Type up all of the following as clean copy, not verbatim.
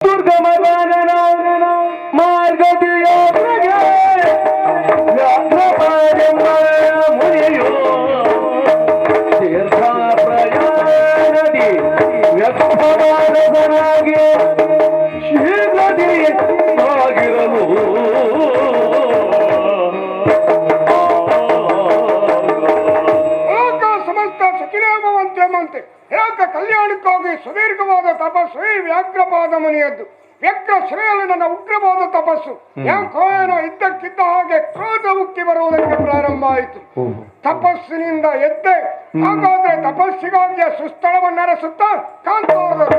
ದುರ್ಗಮಗಾನನ ಮಾರ್ಗದಿಯೋಗೆ ವ್ಯಾಘ್ರಪಾದೆಂಬ ಮುನಿಯು ತೀರ್ಥ ಪ್ರಯಾಣದಿ ವ್ಯಕ್ತವಾದವನಾಗಿ ಶೀಘ್ರದಿ ಸಾಗಿರಲು ಸಮಸ್ತ ಸುಖಿನಾಮವಂತೆ ಯಾಕ ಕಲ್ಯಾಣಕ್ಕಾಗಿ ಸುದೀರ್ಘವಾದ ತಪಸ್ಸು ಈ ವ್ಯಾಘ್ರಪಾದ ಮುನಿಯದ್ದು. ವ್ಯಕ್ತ ಶ್ರೇಯಲ್ಲಿ ನನ್ನ ಉಗ್ರವಾದ ತಪಸ್ಸು ಯಾಕೋ ಏನೋ ಇದ್ದಕ್ಕಿದ್ದ ಹಾಗೆ ಕ್ರೋಧ ಮುಕ್ತಿ ಬರುವುದಕ್ಕೆ ಪ್ರಾರಂಭ ಆಯಿತು. ತಪಸ್ಸಿನಿಂದ ಎದ್ದೆ. ಹಾಗಾದ್ರೆ ತಪಸ್ಸಿಗಾಗಿ ಸುಸ್ಥಳವನ್ನು ಅರಸುತ್ತ ಕಾಂತೋದರು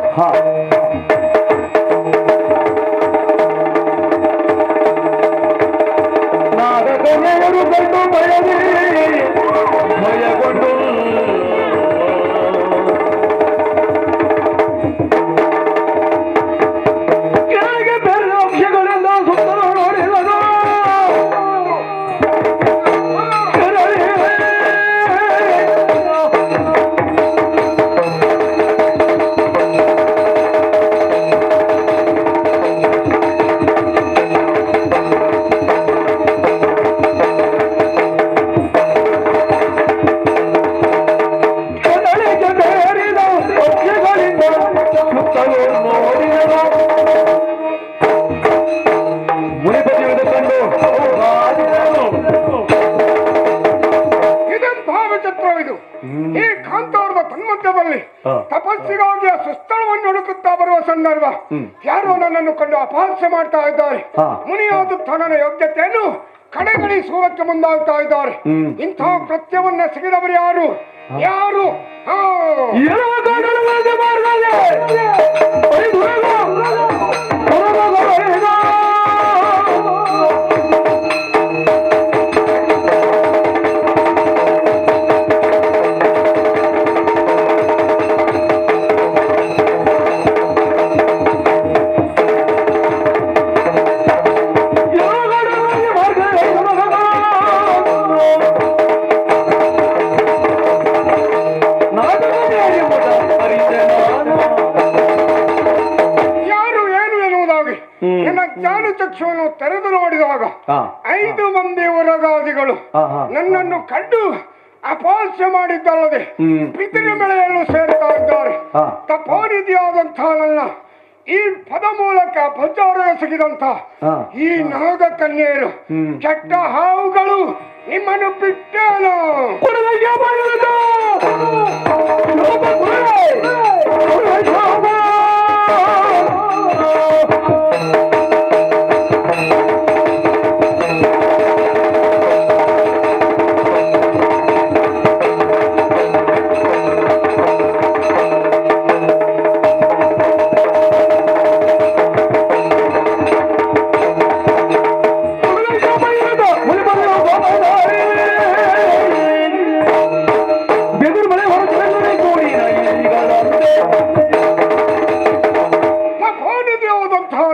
ನಾಗಕನ್ಯರು ಕಂಡು ಭಯಗೊಂಡು ಕೆಳಗೆ ಬೇರೆ ಅಂಶಗಳಿಂದ ಸುತ್ತಲೂ ನೋಡಿದರು. ಈ ಕಾಂತವರದ ತನ್ಮಧ್ಯದಲ್ಲಿ ತಪಸ್ಸಿಗಾಗಿ ಸುಸ್ಥಳವನ್ನು ಹುಡುಕುತ್ತಾ ಬರುವ ಸಂದರ್ಭ ಯಾರೋ ನನ್ನನ್ನು ಕಂಡು ಅಪಹಾಸ್ಯ ಮಾಡ್ತಾ ಇದ್ದಾರೆ. ಮುನಿಯಾದ ನನ್ನ ಯೋಗ್ಯತೆಯನ್ನು ಕಡೆಗಣಿಸುವುದಕ್ಕೆ ಮುಂದಾಗ್ತಾ ಇದ್ದಾರೆ. ಇಂತಹ ಕೃತ್ಯವನ್ನ ಸಿಗಿದವರು ಯಾರು ಯಾರು ಜ್ಞಾನಚಕ್ಷುವನ್ನು ತೆರೆದು ನೋಡಿದಾಗ 5 ಮಂದಿ ವರಗಾದಿಗಳು ನನ್ನನ್ನು ಕಂಡು ಅಪಹಾಸ್ಯ ಮಾಡಿದ್ದಲ್ಲದೆ ಪಿತೃ ಮೇಳೆಯನ್ನು ಸೇರ್ತಾ ಇದ್ದಾರೆ. ತಪೋನಿಧಿಯಾದಂತಹ ನನ್ನ ಈ ಪದ ಮೂಲಕ ಪ್ರಚಾರ ಎಸಗಿದಂತ ಈ ನಾಗ ಕನ್ಯೆಯರು ಕೆಟ್ಟ ಹಾವುಗಳು ನಿಮ್ಮನ್ನು ಬಿಟ್ಟೇನು.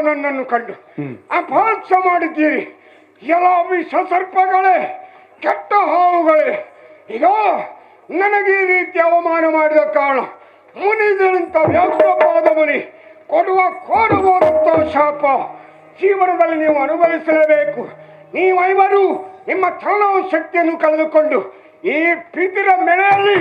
ನನ್ನನ್ನು ಕಂಡು ಅಪಹಾಸ್ಯ ಮಾಡಿದ್ದೀರಿ. ಎಲ್ಲ ವಿಷ ಸರ್ಪಗಳೇ, ಕೆಟ್ಟ ಹಾವುಗಳೇ, ಈಗ ನನಗೆ ಈ ರೀತಿ ಅವಮಾನ ಮಾಡಿದ ಕಾರಣ ಮುನಿಗಳಿಂತ ವ್ಯಾಘ್ರಪಾದ ಮುನಿ ಕೊಡುವ ಕೋರವಾದಂತ ಶಾಪ ಜೀವನದಲ್ಲಿ ನೀವು ಅನುಭವಿಸಲೇಬೇಕು. ನೀವೈವರು ನಿಮ್ಮ ಚಾಲವ ಶಕ್ತಿಯನ್ನು ಕಳೆದುಕೊಂಡು ಈ ಪಿತಿರ ಮೇಳೆಯಲ್ಲಿ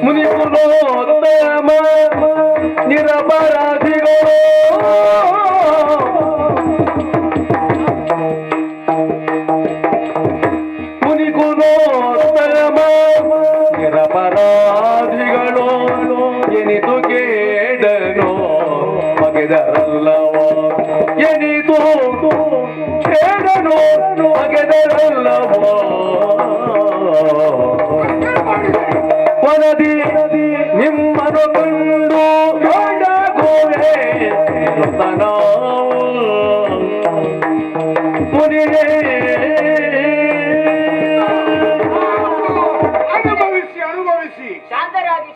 ಮುನಿಕುಲೋತ್ತಮ ನಿರಪರಾಧಿಗಳು ಮುನಿಕುಲೋತ್ತಮ ನಿರಪರಾಧಿಗಳು ಎನಿತು ಕೇಡನು ಬಗೆದರಲ್ಲವೋ ಎನಿತು ಕೇಡನು ಬಗೆದರಲ್ಲವೋ ವನದಿ ನಿಮ್ಮನು ಕಂಡು ಗೋಡೆ ಮುನಿಯೇ ಅನುಭವಿಸಿ ಶಾಂತರಾಗಿ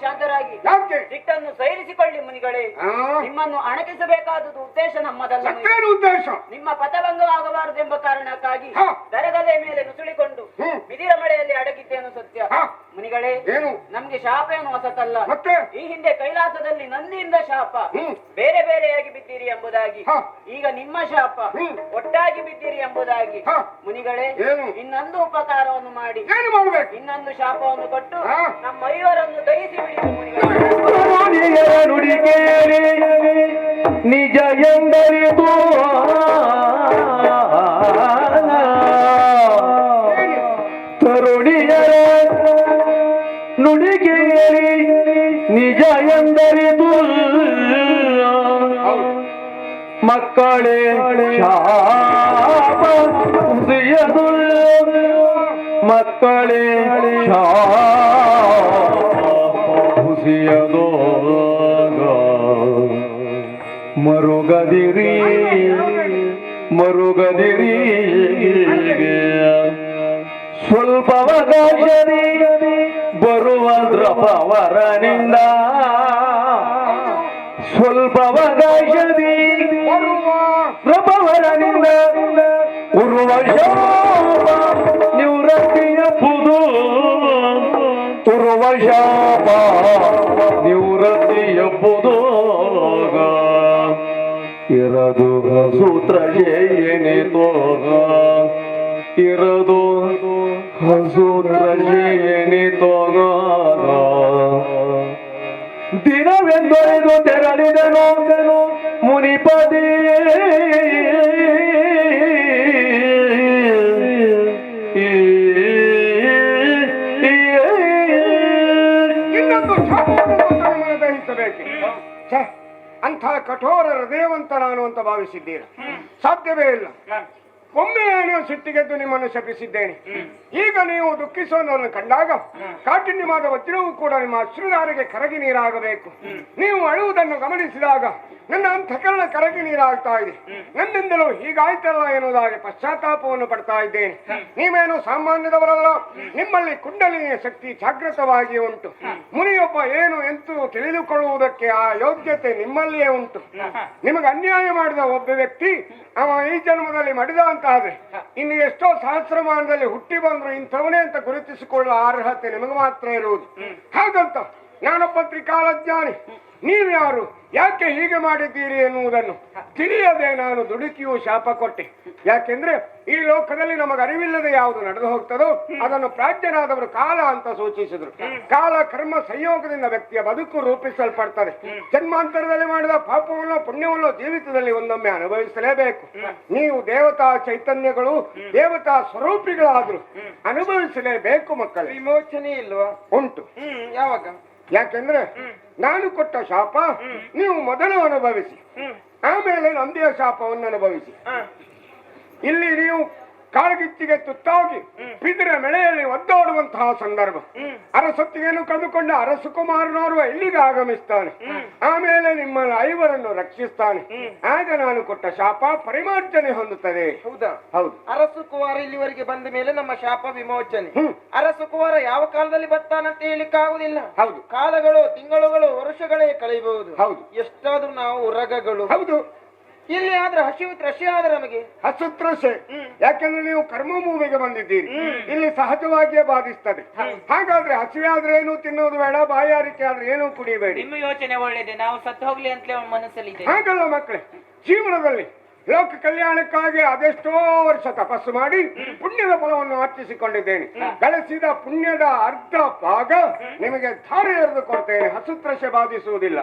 ಯಾಕೆ ಸಿಟ್ಟನ್ನು ಸೈರಿಸಿಕೊಳ್ಳಿ ಮುನಿಗಳೇ. ಮುನಿಗಳೇ, ಆ, ನಿಮ್ಮನ್ನು ಅಣಕಿಸಬೇಕಾದುದು ಉದ್ದೇಶ ನಮ್ಮದಲ್ಲ. ಮತ್ತೇನು ಉದ್ದೇಶ? ನಿಮ್ಮ ಪಥಭಂಗವಾಗಬಾರದೆಂಬ ಕಾರಣಕ್ಕಾಗಿ ಹಾ. ದರಗಲೆ ಮೇಲೆ ನುಸುಳಿಕೊಂಡು ಹ್ಮ್. ಬಿದಿರ ಮಳೆಯಲ್ಲಿ ಅಡಗಿದ್ದೇನು ಸತ್ಯ. ಹಾ. ಮುನಿಗಳೇ, ಏನು? ನಮ್ಗೆ ಶಾಪ ಏನು ಹೊಸತಲ್ಲ. ಮತ್ತೆ? ಈ ಹಿಂದೆ ಕೈಲಾಸದಲ್ಲಿ ನಂದಿಯಿಂದ ಶಾಪ ಹ್ಮ್. ಬೇರೆ ಬೇರೆಯಾಗಿ ಬಿದ್ದೀರಿ ಎಂಬುದಾಗಿ, ಹಾ. ಈಗ ನಿಮ್ಮ ಶಾಪ ಹ್ಮ್. ಒಟ್ಟಾಗಿ ಬಿದ್ದೀರಿ ಎಂಬುದಾಗಿ. ಹಾ. ಮುನಿಗಳೇ, ಏನು? ಇನ್ನೊಂದು ಉಪಕಾರವನ್ನು ಮಾಡಿ ಏನು ಮಾಡ್ಬೇಕು? ಇನ್ನೊಂದು ಶಾಪವನ್ನು ಕೊಟ್ಟು ಹಾ. ನಮ್ಮ ಐವರನ್ನು ದಹಿಸಿ ಬಿಡಿ ಮುನಿಗಳೇ. ನುಡಿಯ ನುಡಿ ಕೇಳಿ ನಿಜ ಎಂದರಿತು ತರುಣಿಯರ ನುಡಿ ಕೇಳಿ ನಿಜ ಎಂದರಿತು ಮಕ್ಕಳೇ ಶಾಪ ಉಸಿಯದು ಮಕ್ಕಳೇ ಹುಸಿಯದೋ ಮರುಗದಿರಿ ಮರುಗದಿರಿ ಸ್ವಲ್ಪವಕಾಶದಿ ಬರುವ ದ್ರಪವರನಿಂದ ಸ್ವಲ್ಪವಕಾಶದಿ ಪ್ರಭವರನಿಂದ ಉರುವ ಶಾಪ ನಿವೃತ್ತಿಯಪ್ಪುದು ಉರುವ ಶಾಪ ನಿವೃತ್ತಿಯಪ್ಪುದು ಇರದು ಸೂತ್ರ ಏನಿತೋಗ ಇರದು ಸೂತ್ರ ಏನಿತೋಗ ದಿನವೆಂದೊರೆದು ತೆರಳಿದನು ಮುನಿಪದಿ ಇನ್ನೊಂದು ಶಾಪವನ್ನು ದಹಿಸಬೇಕು. ಛೆ, ಅಂಥ ಕಠೋರ ಹೃದಯವಂತ ನಾನು ಅಂತ ಭಾವಿಸಿದ್ದೀರ? ಸಾಧ್ಯವೇ ಇಲ್ಲ. ಒಮ್ಮೆ ಏನೋ ಸಿಟ್ಟಿಗೆದ್ದು ನಿಮ್ಮನ್ನು ಶಪಿಸಿದ್ದೇನೆ. ಈಗ ನೀವು ದುಃಖಿಸೋದನ್ನು ಕಂಡಾಗ ಕಾಠಿಣ್ಯವಾದ ವಜ್ರವೂ ಕೂಡ ನಿಮ್ಮ ಅಶ್ರುಧಾರೆಗೆ ಕರಗಿ ನೀರಾಗಬೇಕು. ನೀವು ಅಳುವುದನ್ನು ಗಮನಿಸಿದಾಗ ನನ್ನ ಅಂತಃಕರಣ ಕರಗಿ ನೀರಾಗ್ತಾ ಇದೆ. ನನ್ನಿಂದಲೂ ಹೀಗಾಯ್ತಲ್ಲ ಎನ್ನುವುದಾಗಿ ಪಶ್ಚಾತ್ತಾಪವನ್ನು ಪಡ್ತಾ ಇದ್ದೇನೆ. ನೀವೇನು ಸಾಮಾನ್ಯದವರಲ್ಲ. ನಿಮ್ಮಲ್ಲಿ ಕುಂಡಲಿನಿಯ ಶಕ್ತಿ ಜಾಗೃತವಾಗಿ ಉಂಟು. ಮುನಿಯೊಬ್ಬ ಏನು ಎಂತೂ ತಿಳಿದುಕೊಳ್ಳುವುದಕ್ಕೆ ಆ ಯೋಗ್ಯತೆ ನಿಮ್ಮಲ್ಲಿಯೇ ಉಂಟು. ನಿಮಗೆ ಅನ್ಯಾಯ ಮಾಡಿದ ಒಬ್ಬ ವ್ಯಕ್ತಿ ಅವ ಈ ಜನ್ಮದಲ್ಲಿ ಮಡಿದ ಅಂತ ಆದ್ರೆ ಇನ್ನು ಎಷ್ಟೋ ಸಹಸ್ರಮಾನದಲ್ಲಿ ಹುಟ್ಟಿ ಬಂದ್ರು ಇಂಥವನೇ ಅಂತ ಗುರುತಿಸಿಕೊಳ್ಳುವ ಅರ್ಹತೆ ನಿಮಗೆ ಮಾತ್ರ ಇರುವುದು. ಹಾಗಂತ ನಾನೊಬ್ಬ ತ್ರಿಕಾಲಜ್ಞಾನಿ, ನೀವ್ಯಾರು, ಯಾಕೆ ಹೀಗೆ ಮಾಡಿದ್ದೀರಿ ಎನ್ನುವುದನ್ನು ತಿಳಿಯದೆ ನಾನು ದುಡುಕಿಯೂ ಶಾಪ ಕೊಟ್ಟೆ. ಯಾಕೆಂದ್ರೆ ಈ ಲೋಕದಲ್ಲಿ ನಮಗೆ ಅರಿವಿಲ್ಲದೆ ಯಾವುದು ನಡೆದು ಹೋಗ್ತದೋ ಅದನ್ನು ಪ್ರಾಜ್ಞರಾದವರು ಕಾಲ ಅಂತ ಸೂಚಿಸಿದ್ರು. ಕಾಲ ಕರ್ಮ ಸಂಯೋಗದಿಂದ ವ್ಯಕ್ತಿಯ ಬದುಕು ರೂಪಿಸಲ್ಪಡ್ತದೆ. ಜನ್ಮಾಂತರದಲ್ಲಿ ಮಾಡಿದ ಪಾಪವನ್ನೋ ಪುಣ್ಯವನ್ನೋ ಜೀವಿತದಲ್ಲಿ ಒಂದೊಮ್ಮೆ ಅನುಭವಿಸಲೇಬೇಕು. ನೀವು ದೇವತಾ ಚೈತನ್ಯಗಳು, ದೇವತಾ ಸ್ವರೂಪಿಗಳಾದ್ರು ಅನುಭವಿಸಲೇಬೇಕು. ಮಕ್ಕಳು ವಿಮೋಚನೆ ಇಲ್ವಾ? ಉಂಟು. ಯಾವಾಗ? ಯಾಕೆಂದ್ರೆ ನಾನು ಕೊಟ್ಟ ಶಾಪ ನೀವು ಮೊದಲು ಅನುಭವಿಸಿ, ಆಮೇಲೆ ನಂದಿಯ ಶಾಪವನ್ನು ಅನುಭವಿಸಿ. ಇಲ್ಲಿ ನೀವು ಕಾಳ್ಗಿಚ್ಚಿಗೆ ತುತ್ತಾಗಿ ಬಿದಿರ ಮೆಳೆಯಲ್ಲಿ ಒದ್ದಾಡುವಂತಹ ಸಂದರ್ಭ. ಅರಸೊತ್ತಿಗೆಯನ್ನು ಕಳೆದುಕೊಂಡ ಅರಸು ಕುಮಾರನೋರ್ವ ಇಲ್ಲಿಗೆ ಆಗಮಿಸ್ತಾನೆ. ಆಮೇಲೆ ನಿಮ್ಮನ್ನು ಐವರನ್ನು ರಕ್ಷಿಸ್ತಾನೆ. ಆಗ ನಾನು ಕೊಟ್ಟ ಶಾಪ ಪರಿಮಾರ್ಜನೆ ಹೊಂದುತ್ತದೆ. ಹೌದಾ? ಹೌದು. ಅರಸು ಕುಮಾರ ಇಲ್ಲಿವರೆಗೆ ಬಂದ ಮೇಲೆ ನಮ್ಮ ಶಾಪ ವಿಮೋಚನೆ. ಅರಸು ಕುಮಾರ ಯಾವ ಕಾಲದಲ್ಲಿ ಬರ್ತಾನಂತ ಹೇಳಿಕ್ಕಾಗುದಿಲ್ಲ. ಹೌದು. ಕಾಲಗಳು, ತಿಂಗಳುಗಳು, ವರ್ಷಗಳೇ ಕಳೆಯಬಹುದು. ಹೌದು. ಎಷ್ಟಾದ್ರೂ ನಾವು ಉರಗಗಳು. ಹೌದು. ಇಲ್ಲಿ ಆದ್ರೆ ಹಸಿ ಆದ್ರೆ ನಮಗೆ ಹಸುತ್ರಸೆ. ಯಾಕೆಂದ್ರೆ ನೀವು ಕರ್ಮ ಭೂಮಿಗೆ ಬಂದಿದ್ದೀರಿ. ಇಲ್ಲಿ ಸಹಜವಾಗಿಯೇ ಬಾಧಿಸ್ತದೆ. ಹಾಗಾದ್ರೆ ಹಸಿವೆ ಆದ್ರೆ ಏನು ತಿನ್ನೋದು ಬೇಡ, ಬಾಯಾರಿಕೆ ಆದ್ರೆ ಏನು ಕುಡಿಬೇಡಿ. ನಿಮ್ಮ ಯೋಚನೆ ಒಳ್ಳೇದೆ, ನಾವು ಸತ್ತು ಹೋಗ್ಲಿ ಅಂತಲೇ ಮನಸ್ಸಲ್ಲಿದೆ. ಹಾಗಲ್ಲ ಮಕ್ಕಳೇ, ಜೀವನದಲ್ಲಿ ಲೋಕ ಕಲ್ಯಾಣಕ್ಕಾಗಿ ಅದೆಷ್ಟೋ ವರ್ಷ ತಪಸ್ಸು ಮಾಡಿ ಪುಣ್ಯದ ಫಲವನ್ನು ಅರ್ಪಿಸಿಕೊಂಡಿದ್ದೇನೆ. ಗಳಿಸಿದ ಪುಣ್ಯದ ಅರ್ಧ ಭಾಗ ನಿಮಗೆ ಧಾರೆ ಎರೆದು ಕೊಡ್ತೇನೆ. ಹಸುತ್ರಶೆ ಬಾಧಿಸುವುದಿಲ್ಲ.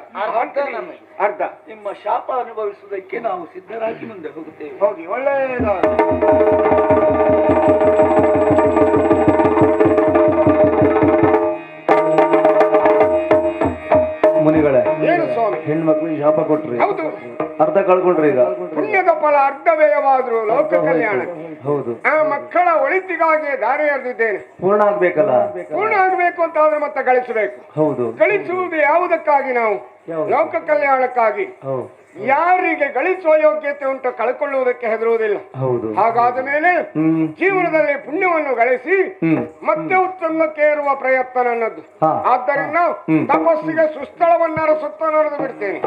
ಅರ್ಧ ನಿಮ್ಮ ಶಾಪ ಅನುಭವಿಸುವುದಕ್ಕೆ ನಾವು ಸಿದ್ಧರಾಗಿ ಮುಂದೆ ಹೋಗುತ್ತೇವೆ. ಹೋಗಿ, ಒಳ್ಳೆಯದಾದ. ಮುನಿಗಳೇ, ಏನು ಸ್ವಾಮಿ? ಹೆಣ್ಮಕ್ಳಿಗೆ ಶಾಪ ಕೊಟ್ರಿ, ಹೌದು. ಅರ್ಧ ಕಳ್ಕೊಂಡ್ರಿ. ಈಗ ಪುಣ್ಯದ ಫಲ ಅರ್ಧ ವ್ಯಯವಾದ್ರು ಲೋಕ ಕಲ್ಯಾಣ. ಹೌದು. ಆ ಮಕ್ಕಳ ಒಳಿತಿಗಾಗಿ ದಾರಿ ಎರೆದಿದ್ದೇನೆ. ಪೂರ್ಣ ಆಗ್ಬೇಕಲ್ಲ? ಪೂರ್ಣ ಆಗಬೇಕು ಅಂತ ಆದ್ರೆ ಮತ್ತೆ ಗಳಿಸಬೇಕು. ಹೌದು. ಗಳಿಸುವುದು ಯಾವುದಕ್ಕಾಗಿ? ನಾವು ಲೋಕ ಕಲ್ಯಾಣಕ್ಕಾಗಿ. ಯಾರಿಗೆ ಗಳಿಸುವ ಯೋಗ್ಯತೆ ಉಂಟು ಕಳ್ಕೊಳ್ಳುವುದಕ್ಕೆ ಹೆದರುವುದಿಲ್ಲ. ಹೌದು. ಹಾಗಾದ ಮೇಲೆ ಜೀವನದಲ್ಲಿ ಪುಣ್ಯವನ್ನು ಗಳಿಸಿ ಮತ್ತೆ ಉತ್ತಮಕ್ಕೆ ಏರುವ ಪ್ರಯತ್ನ ನನ್ನದು. ಆದ್ದರಿಂದ ತಪಸ್ಸಿಗೆ ಸುಸ್ಥಳವನ್ನು ಅರಸುತ್ತಾ ನಡೆದು ಬಿಡ್ತೇನೆ.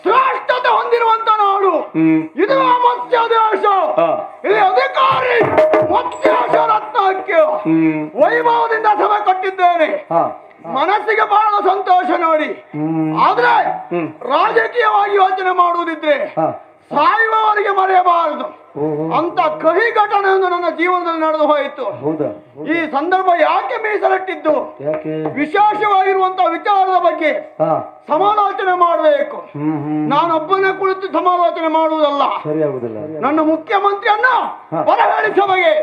ಶ್ರೇಷ್ಠತೆ ಹೊಂದಿರುವಂತ ನಾಡು ಇದು ಮತ್ಸ್ಯದೇಶ. ಇಲ್ಲಿ ಅಧಿಕಾರಿ ಮತ್ಸ್ಯದೇಶ ರತ್ನಕ್ಕೆ ವೈಭವದಿಂದ ಸಭೆ ಕಟ್ಟಿದ್ದೇನೆ. ಮನಸ್ಸಿಗೆ ಬಹಳ ಸಂತೋಷ ನೋಡಿ. ಆದ್ರೆ ರಾಜಕೀಯವಾಗಿ ಯೋಚನೆ ಮಾಡುವುದಿದ್ರೆ ಸಾಯುವವರಿಗೆ ಮರೆಯಬಾರದು ಅಂತ ಕಹಿ ಘಟನೆಯೊಂದು ನನ್ನ ಜೀವನದಲ್ಲಿ ನಡೆದು ಹೋಯಿತು. ಈ ಸಂದರ್ಭ ಯಾಕೆ ಮೀಸಲಿಟ್ಟಿದ್ದು? ವಿಶೇಷವಾಗಿರುವಂತಹ ವಿಚಾರದ ಬಗ್ಗೆ ಸಮಾಲೋಚನೆ ಮಾಡಬೇಕು. ನಾನೊಬ್ಬನೇ ಕುಳಿತು ಸಮಾಲೋಚನೆ ಮಾಡುವುದಲ್ಲ, ನನ್ನ ಮುಖ್ಯಮಂತ್ರಿಯನ್ನ ಬರಹೇಳಿ ಸಭೆಗೆ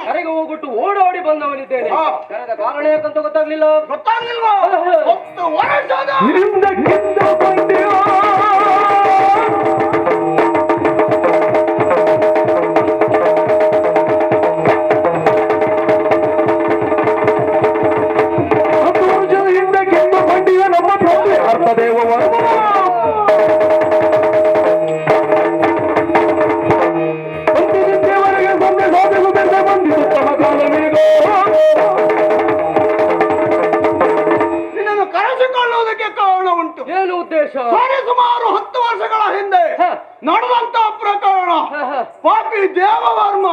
ಕರೆಗೆ ಹೋಗ್ಬಿಟ್ಟು ಓಡಾಡಿ ಬಂದವನಿದ್ದೇನೆ. ಕರೆದ ಕಾರಣ ಯಾಕಂತ ಗೊತ್ತಾಗ್ಲಿಲ್ಲ. ನಿನ್ನನ್ನು ಕರೆಸಿಕೊಳ್ಳುವುದಕ್ಕೆ ಕಾರಣ ಉಂಟು. ಏನು ಉದ್ದೇಶ? ಸುಮಾರು 10 ವರ್ಷಗಳ ಹಿಂದೆ ನಡೆದಂತಹ ಪ್ರಕರಣ. ಪಾಪಿ ದೇವವರ್ಮ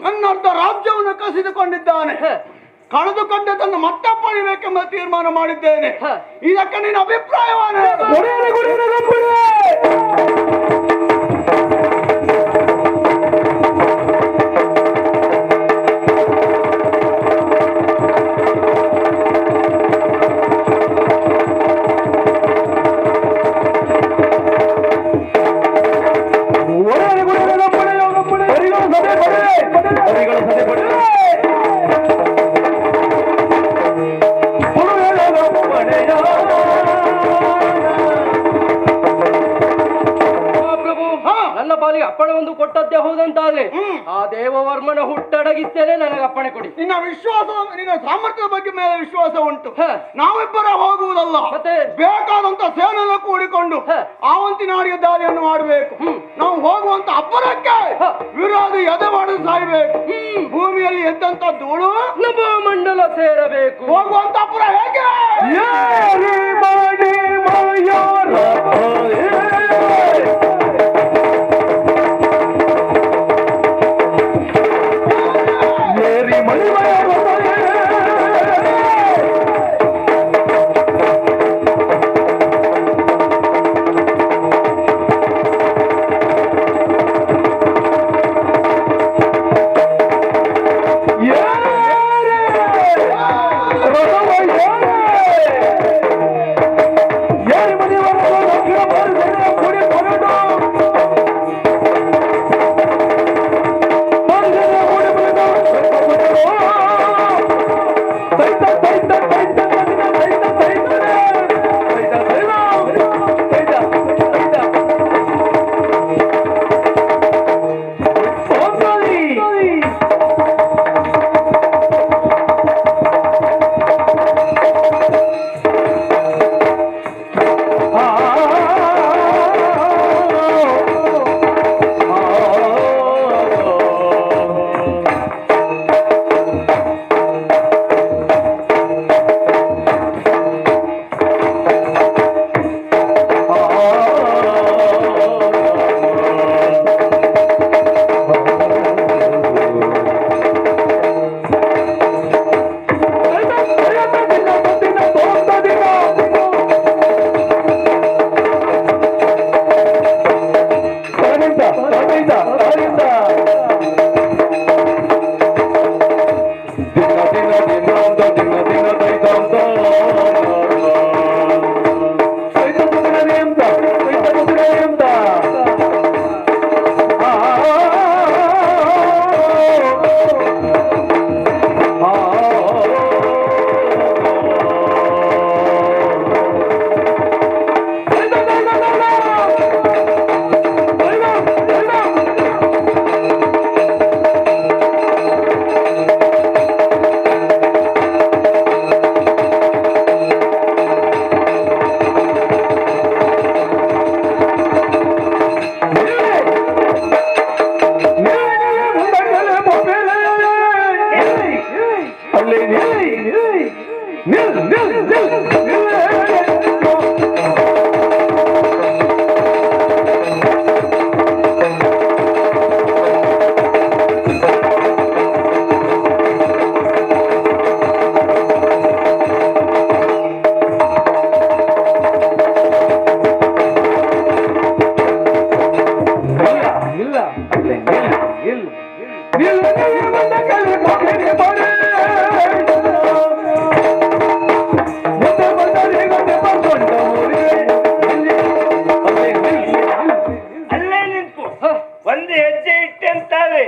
ಅನ್ನರ್ಥ ರಾಜ್ಯವನ್ನು ಕಸಿದುಕೊಂಡಿದ್ದಾನೆ. ಕಳೆದುಕೊಂಡದನ್ನು ಮತ್ತೆ ಪಡೆಯಬೇಕೆಂಬ ತೀರ್ಮಾನ ಮಾಡಿದ್ದೇನೆ. ಇದಕ್ಕೆ ನಿನ್ನ ಅಭಿಪ್ರಾಯವನ್ನು ಅಪ್ಪಣೆ ಒಂದು ಕೊಟ್ಟದ್ದೇ ಹೌದಂತಾದ್ರೆ ಆ ದೇವವರ್ಮನ ಹುಟ್ಟಡಗಿಸ್ತೇನೆ. ನನಗೆ ಅಪ್ಪಣೆ ಕೊಡಿ. ನಿನ್ನ ವಿಶ್ವಾಸ, ನಿನ್ನ ಸಾಮರ್ಥ್ಯದ ಬಗ್ಗೆ ಮೇಲೆ ವಿಶ್ವಾಸ ಉಂಟು. ನಾವಿಬ್ಬರ ಹೋಗುವುದಲ್ಲ, ಮತ್ತೆ ಬೇಕಾದಂತ ಸೇನೆಯನ್ನು ಕೂಡಿಕೊಂಡು ಆವಂತಿ ನಾಡಿಗೆ ದಾರಿಯನ್ನು ಮಾಡಬೇಕು. ನಾವು ಹೋಗುವಂತ ಅಬ್ಬರಕ್ಕೆ ವಿರೋಧಿ ಎದೆ ಮಾಡಲು ಸಾಯಬೇಕು. ಭೂಮಿಯಲ್ಲಿ ಎದ್ದಂತ ಧೂಳು ನಮ್ಮ ಮಂಡಲ ಸೇರಬೇಕು. ಹೋಗುವಂತ ಅಬ್ಬರ ಹೇಗೆ ರಥ ಅಲ್ಲೇ ನಿಂತು ಒಂದು ಹೆಜ್ಜೆ ಇಟ್ಟೆ ಅಂತಾದ್ರೆ